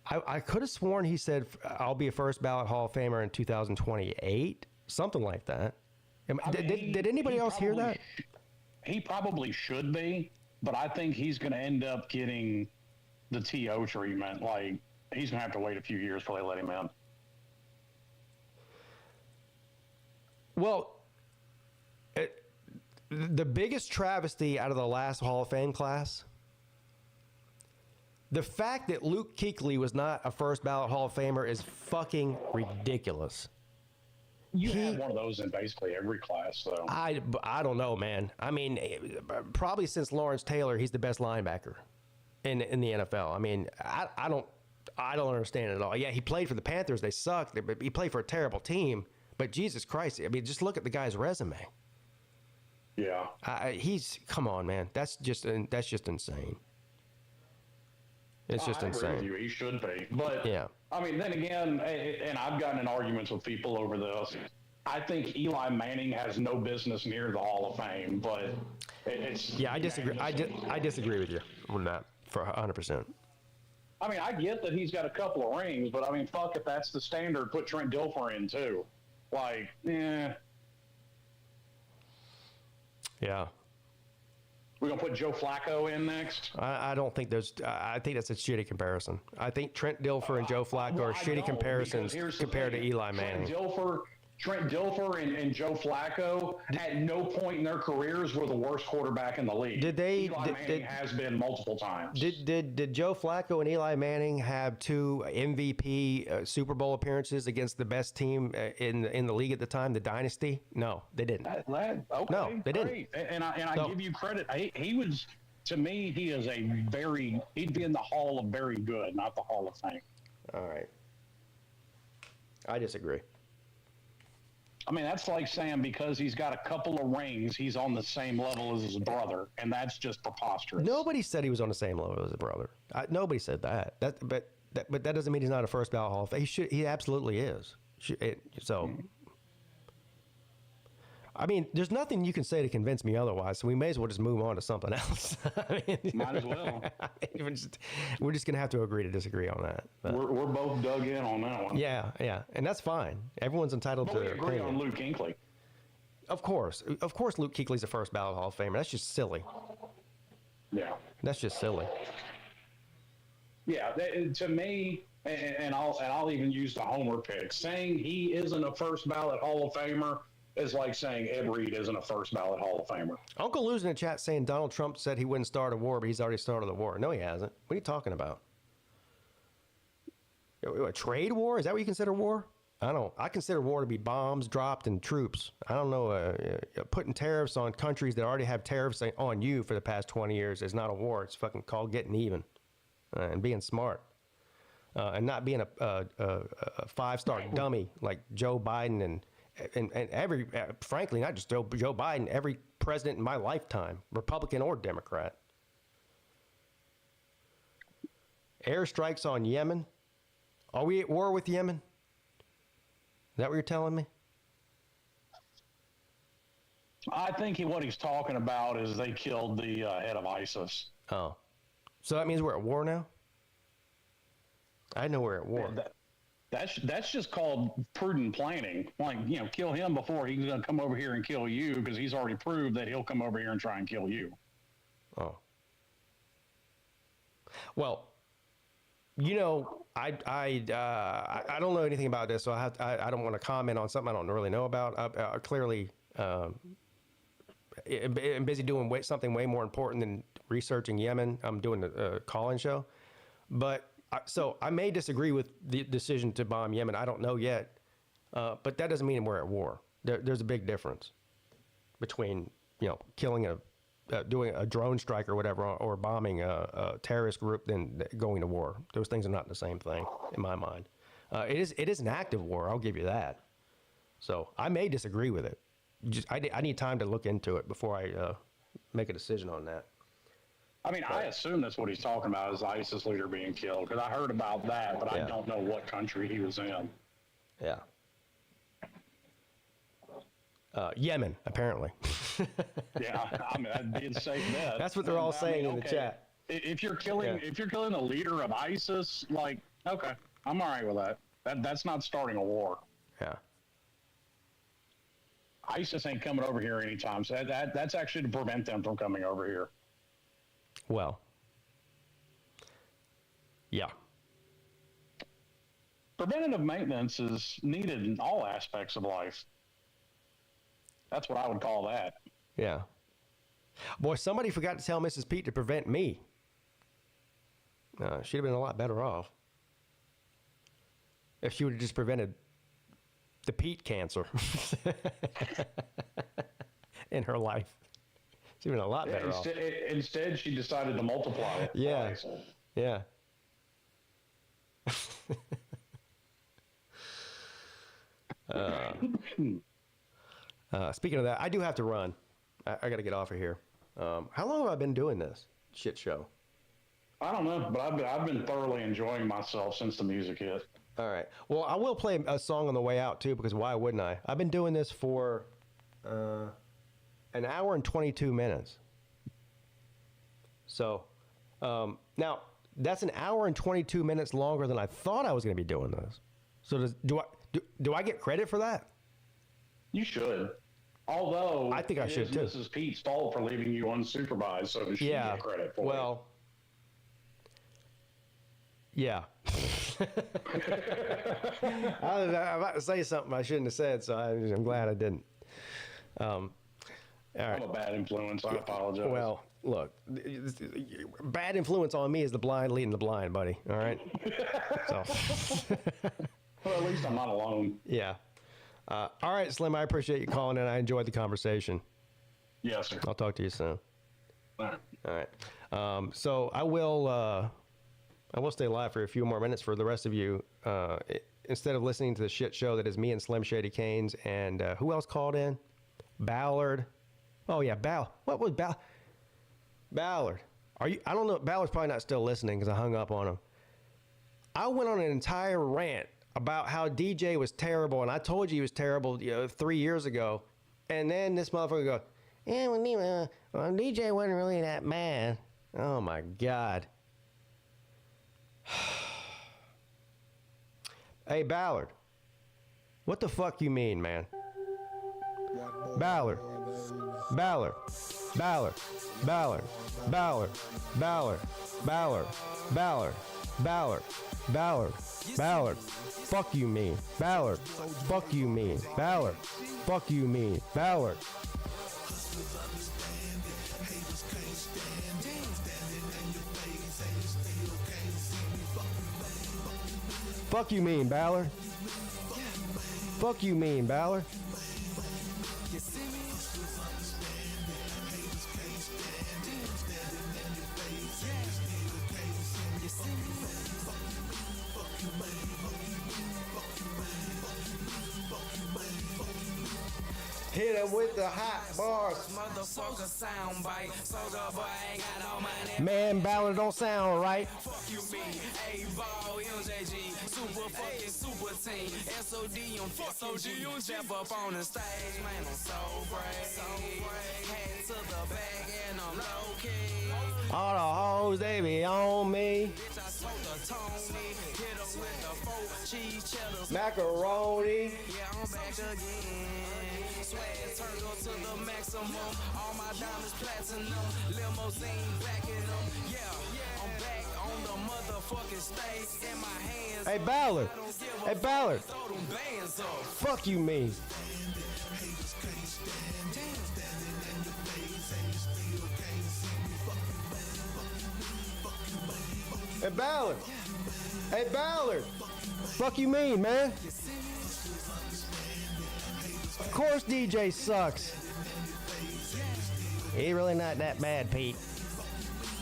C: I could have sworn he said I'll be a first ballot Hall of Famer in 2028, something like that. Did anybody else hear that?
M: He probably should be, but I think he's going to end up getting the TO treatment. Like, he's going to have to wait a few years before they let him in.
C: Well, the biggest travesty out of the last Hall of Fame class, the fact that Luke Kuechly was not a first ballot Hall of Famer is fucking ridiculous.
M: You have one of those in basically every class, though.
C: I don't know, man. I mean, probably since Lawrence Taylor, he's the best linebacker in the NFL. I mean, I don't understand it at all. Yeah, he played for the Panthers. They sucked. He played for a terrible team. But Jesus Christ, I mean, just look at the guy's resume.
M: Yeah.
C: Come on, man. That's just insane. It's just insane.
M: I agree with you. He should be. But,
C: yeah.
M: I mean, then again, and I've gotten in arguments with people over this, I think Eli Manning has no business near the Hall of Fame, but it's...
C: Yeah, I disagree. I disagree with you on that for 100%.
M: I mean, I get that he's got a couple of rings, but, I mean, fuck, if that's the standard, put Trent Dilfer in, too. Like,
C: Yeah.
M: We're going to put Joe Flacco in next?
C: I don't think I think that's a shitty comparison. I think Trent Dilfer and Joe Flacco are shitty comparisons compared to Eli Manning.
M: Trent Dilfer and Joe Flacco at no point in their careers were the worst quarterback in the league. Eli Manning has been multiple times.
C: Did Joe Flacco and Eli Manning have 2 MVP Super Bowl appearances against the best team in the league at the time, the Dynasty? No, they didn't.
M: Okay,
C: no, they
M: great.
C: didn't.
M: And I give you credit. He was, to me, he is he'd be in the Hall of Very Good, not the Hall of Fame.
C: All right. I disagree.
M: I mean, that's like saying because he's got a couple of rings, he's on the same level as his brother, and that's just preposterous.
C: Nobody said he was on the same level as his brother. Nobody said that. But that doesn't mean he's not a first ballot Hall of Fame. He absolutely is. I mean, there's nothing you can say to convince me otherwise, so we may as well just move on to something else.
M: Might as well.
C: We're just going to have to agree to disagree on that.
M: We're both dug in on that one.
C: Yeah, and that's fine. Everyone's entitled to
M: we agree on Luke Kuechly.
C: Of course, Luke Kuechly's a first ballot Hall of Famer. That's just silly.
M: Yeah.
C: That's just silly.
M: Yeah, to me, and I'll even use the homer pick. Saying he isn't a first ballot Hall of Famer is like saying Ed Reed isn't a first ballot Hall of Famer.
C: Uncle Lou's in the chat saying Donald Trump said he wouldn't start a war, but he's already started the war. No, he hasn't. What are you talking about? A trade war? Is that what you consider war? I consider war to be bombs dropped and troops. I don't know. Putting tariffs on countries that already have tariffs on you for the past 20 years is not a war. It's fucking called getting even and being smart. And not being a 5-star dummy like Joe Biden and every, frankly, not just Joe Biden, every president in my lifetime, Republican or Democrat. Airstrikes on Yemen. Are we at war with Yemen? Is that what you're telling me?
M: I think what he's talking about is they killed the head of ISIS.
C: Oh. So that means we're at war now? I know we're at war.
M: That's just called prudent planning. Like, you know, kill him before he's going to come over here and kill you, because he's already proved that he'll come over here and try and kill you.
C: Oh. Well, you know, I don't know anything about this, so I don't want to comment on something I don't really know about. I clearly I'm busy doing something way more important than researching Yemen. I'm doing a call-in show, but so I may disagree with the decision to bomb Yemen. I don't know yet, but that doesn't mean we're at war. There's a big difference between, you know, killing doing a drone strike or whatever, or bombing a terrorist group than going to war. Those things are not the same thing in my mind. It is an active war. I'll give you that. So I may disagree with it. I need time to look into it before I make a decision on that.
M: I mean, I assume that's what he's talking about, is the ISIS leader being killed, because I heard about that, but I don't know what country he was in.
C: Yeah. Yemen, apparently.
M: Yeah, I mean, that'd be a safe bet.
C: That's what they're all saying in the chat.
M: If you're killing the leader of ISIS, like, okay, I'm all right with that. That's not starting a war.
C: Yeah.
M: ISIS ain't coming over here anytime. So that's actually to prevent them from coming over here.
C: Well, yeah.
M: Preventative maintenance is needed in all aspects of life. That's what I would call that.
C: Yeah. Boy, somebody forgot to tell Mrs. Peete to prevent me. She'd have been a lot better off if she would have just prevented the Peete cancer in her life. She'd been a lot better off.
M: Instead, she decided to multiply it.
C: Yeah. Yeah. Speaking of that, I do have to run. I got to get off of here. How long have I been doing this shit show?
M: I don't know, but I've been thoroughly enjoying myself since the music hit.
C: All right. Well, I will play a song on the way out, too, because why wouldn't I? I've been doing this for an hour and 22 minutes. So, now, that's an hour and 22 minutes longer than I thought I was going to be doing this. So, do I get credit for that?
M: You should. Although,
C: I think I should, too.
M: Mrs. Pete's fault for leaving you unsupervised, so she get credit for it.
C: Well, yeah. I was about to say something I shouldn't have said, so I'm glad I didn't. All right.
M: I'm a bad influence. I apologize.
C: Well, look, bad influence on me is the blind leading the blind, buddy. All right. So.
M: Well, at least I'm not alone.
C: Yeah. All right, Slim. I appreciate you calling in. I enjoyed the conversation.
M: Yes, sir.
C: I'll talk to you soon.
M: All right.
C: All right. So I will stay live for a few more minutes for the rest of you. Instead of listening to the shit show that is me and Slim Shady Canes and who else called in? Ballard. Oh yeah, What was Ballard? Are you? I don't know. Ballard's probably not still listening because I hung up on him. I went on an entire rant about how DJ was terrible, and I told you he was terrible 3 years ago. And then this motherfucker goes, yeah, well, DJ wasn't really that bad. Oh my God. Hey, Ballard. What the fuck you mean, man? Ballard. Ballard. Ballard. Ballard. Ballard. Ballard. Ballard. Ballard. Ballard. Ballard. Ballard. Fuck you mean. Ballard. Fuck you mean. Ballard. Fuck you mean. Ballard. Fuck you mean, Ballard. Fuck you mean, Ballard. Hit him with the hot bars.
A: Motherfucker sound bite. Soulja Boy ain't got no money.
C: Man, Ballard don't sound right.
A: Fuck you, me. A-Ball, MJG. Super fucking super team. SOD, I'm FOG. Step up on the stage. Man, I'm so brave. Head to the back and I'm low key.
C: All the hoes, they be on me.
A: Bitch, I smoke a Tony. Hit 'em with the 4 cheese cheddars.
C: Macaroni.
A: Yeah, I'm back again. Swag turned up to the maximum. All my diamonds platinum. Limousine backing them. Yeah, I'm back on the motherfucking stage. In my hands.
C: Hey, Ballard. Hey, Ballard.
A: Throw them bands up.
C: Fuck you, mean. Hey, Ballard. Hey, Ballard. Fuck you mean, man? Of course DJ sucks. He really not that bad, Pete.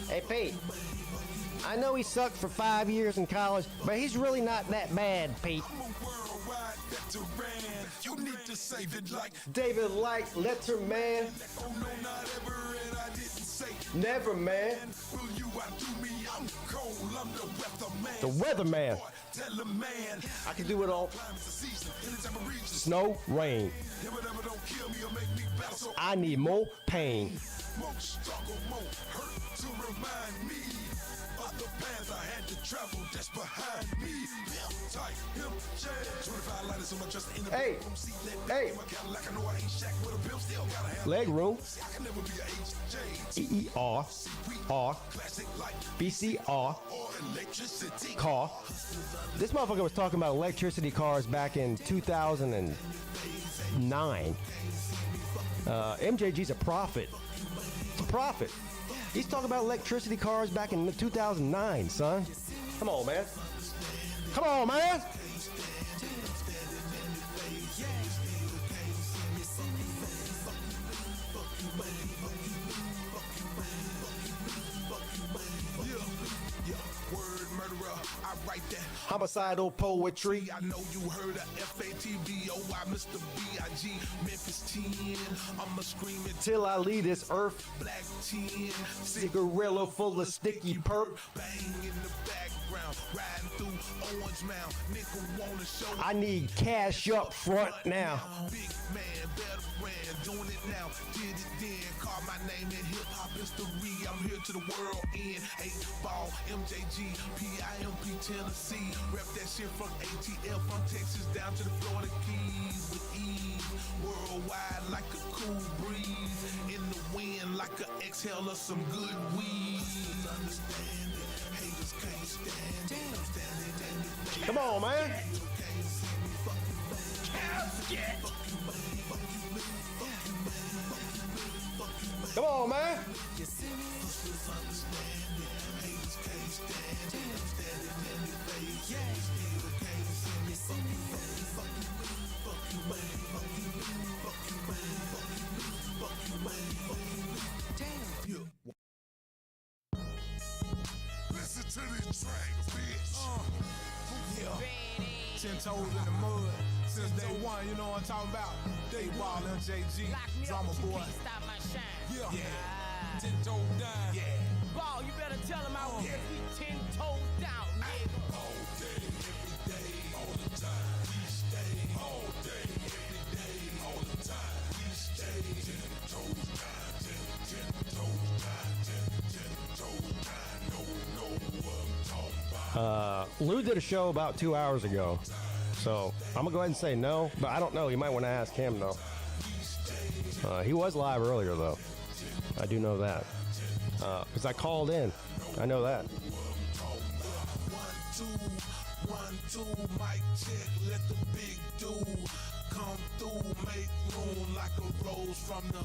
C: Hey, Pete. I know he sucked for 5 years in college, but he's really not that bad, Pete.
B: You need to save it like
C: David like Letterman.
B: oh no, not ever, and I didn't say
C: Never, man.
B: will you outdo me? I'm cold, I'm the weatherman.
C: The weatherman.
B: Tell a man
C: I can do it all.
B: climate's the season, anytime I reach
C: Snow, rain.
B: whatever don't kill me or make me battle so
C: I need more pain.
B: more struggle, more hurt to remind me of the path I had to travel that's behind me. Tight, him, shade, 25 lighters on my chest in the
C: Hey,
B: bedroom seat,
C: hey.
B: in my Cadillac, I know I ain't Shaq with a pimp, still gotta have
C: Leg room.
B: I can never be a HJ.
C: EER. R.
B: Classic like
C: BCR.
B: or electricity.
C: Car. This motherfucker was talking about electricity cars back in 2009. MJG's a prophet. It's a prophet. He's talking about electricity cars back in 2009, son. Come on, man. Come on, man.
B: Word murderer, I write that.
C: Homicidal poetry.
B: I know you heard of FATBOY, Mr. B.I.G. Memphis 10. I'ma scream it
C: Till I leave this earth.
B: Black 10.
C: Cigarillo full of sticky perp.
B: Bang in the background, riding through Orange Mound. Nigga wanna show
C: I need cash up front now.
B: Big man, veteran, doing it now. Did it then, call my name in hip hop history. I'm here to the world end. 8-ball, MJG, PIMP, Tennessee. Rep that shit from ATL, from Texas down to the Florida Keys with ease. Worldwide like a cool breeze. In the wind like an exhale of some good weed. Understand it, haters can't stand it.
C: Come on, man. Come on, man.
B: Listen to this track, bitch.
D: Yeah. 10 toes in the mud since day one, you know what I'm talking about. Day ball, MJG, drama boy.
A: Stop my shine.
D: Yeah. 10 toes down.
B: Yeah.
A: Ball, you better tell him I will be 10 toes down, nigga.
B: All day, every day, all the time. We stay all day, every day, all the time. We stay 10 toes down, 10 toes down, 10 toes down. No, what I'm talking about.
C: Lou did a show about 2 hours ago. So I'm gonna go ahead and say no, but I don't know. You might want to ask him though. He was live earlier though. I do know that. Because I called in. I know that.
B: 1, 2, mic check, let the big dude come through, make room like a rose from the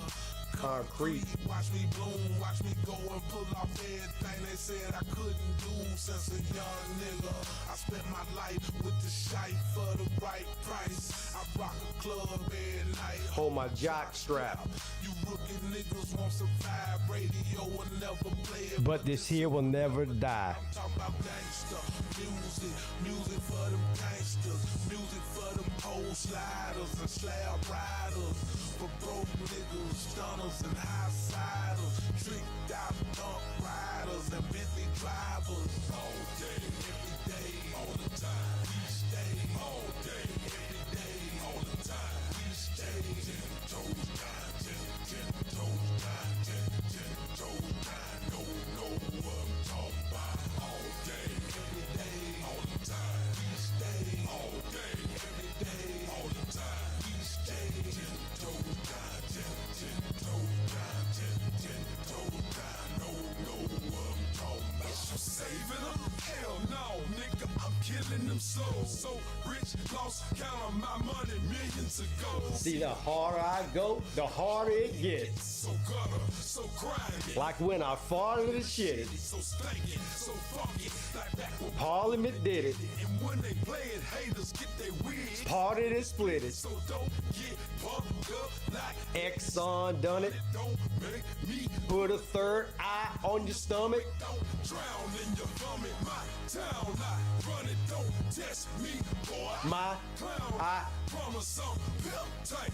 C: Concrete.
B: Watch me bloom, watch me go and pull off everything they said I couldn't do since a young nigga. I spent my life with the shite for the right price. I rock a club every night.
C: Hold my jock strap.
B: You rookie niggas won't survive, radio will never play it.
C: But this here will never die.
B: I'm talking about gangster music, music for them gangsters, music for them pole sliders and slab riders, for broke niggas, stunners and high siders, tricked out dump riders and Bentley drivers. All day, every day, all the time. We stay all day, every day, all the time. We stay 10 toes down, 10 toes down, 10 toes down. No, Selling them souls, so rich, lost count of my money millions ago.
C: See, the harder I go, the harder it gets.
B: So gutter, so grimy.
C: Like when I farted the shit.
B: So stanky, so funky, like back when
C: Parliament did it.
B: And when they play it, haters get their wigs.
C: Parted and split it.
B: So don't get pumped up like
C: Exxon done it.
B: Don't make me
C: Put a third eye on your stomach.
B: don't drown in your vomit. My town, I run it, don't test me, boy.
C: My
B: clown,
C: I
B: promise some pimp type,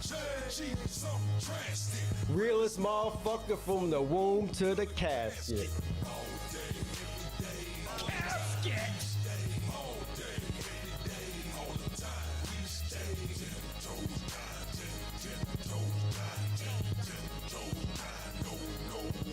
B: MJG, some drastic.
C: realest motherfucker from the womb to the casket.
B: All day, every day,
A: Casket.
B: all day, every day, all the time. We stay 10 toes down, 10 toes down, 10 toes down. No,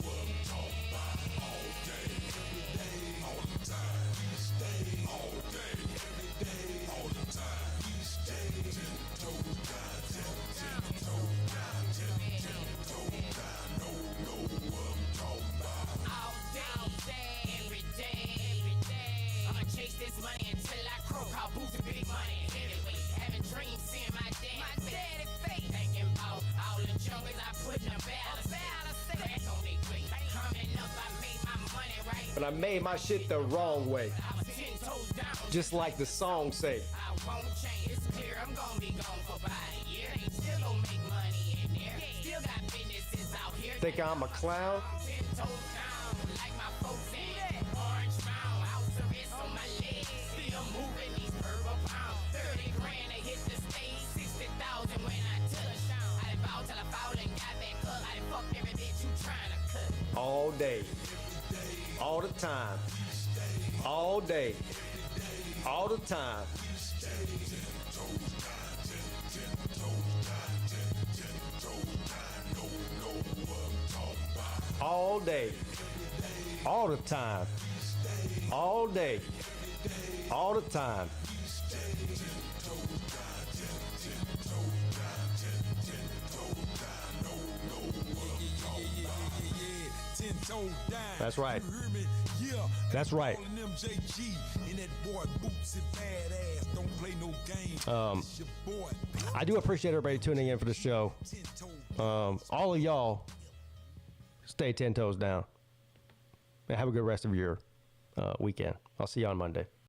B: what I'm talking about. All day, every day, all the time. We stay all day, every day, all the time. We stay 10 toes down, 10 toes down, 10 toes down. No, what I'm talking about.
A: All day, every day. I'ma chase this money until I croak. I'll boost the big money. Heavyweight, having dreams, seeing my daddy face. Thinking about all the junkers I put in a battle. Crack on they plate. Coming up, I made my money right.
C: But I made my shit the wrong way.
A: I was 10 toes down.
C: Just like the song say.
A: I won't change. It's clear I'm gonna be gone for about a year. They still gon' make money in there. Still got businesses out here.
C: Think I'm a clown?
A: 10 toes down, like my folks in. Orange mound, house arrest on my legs. Still moving these purple pounds. 30 grand to hit the stage. 60,000 when I touch down. I done bought till I fall and got back up. I done fucked every bitch you tryna cut.
C: All day. All the time. All day. All the time. All day. All the time. All day. All the time. That's right. That's right. I do appreciate everybody tuning in for the show. All of y'all, stay 10 toes down. Have a good rest of your weekend. I'll see you on Monday.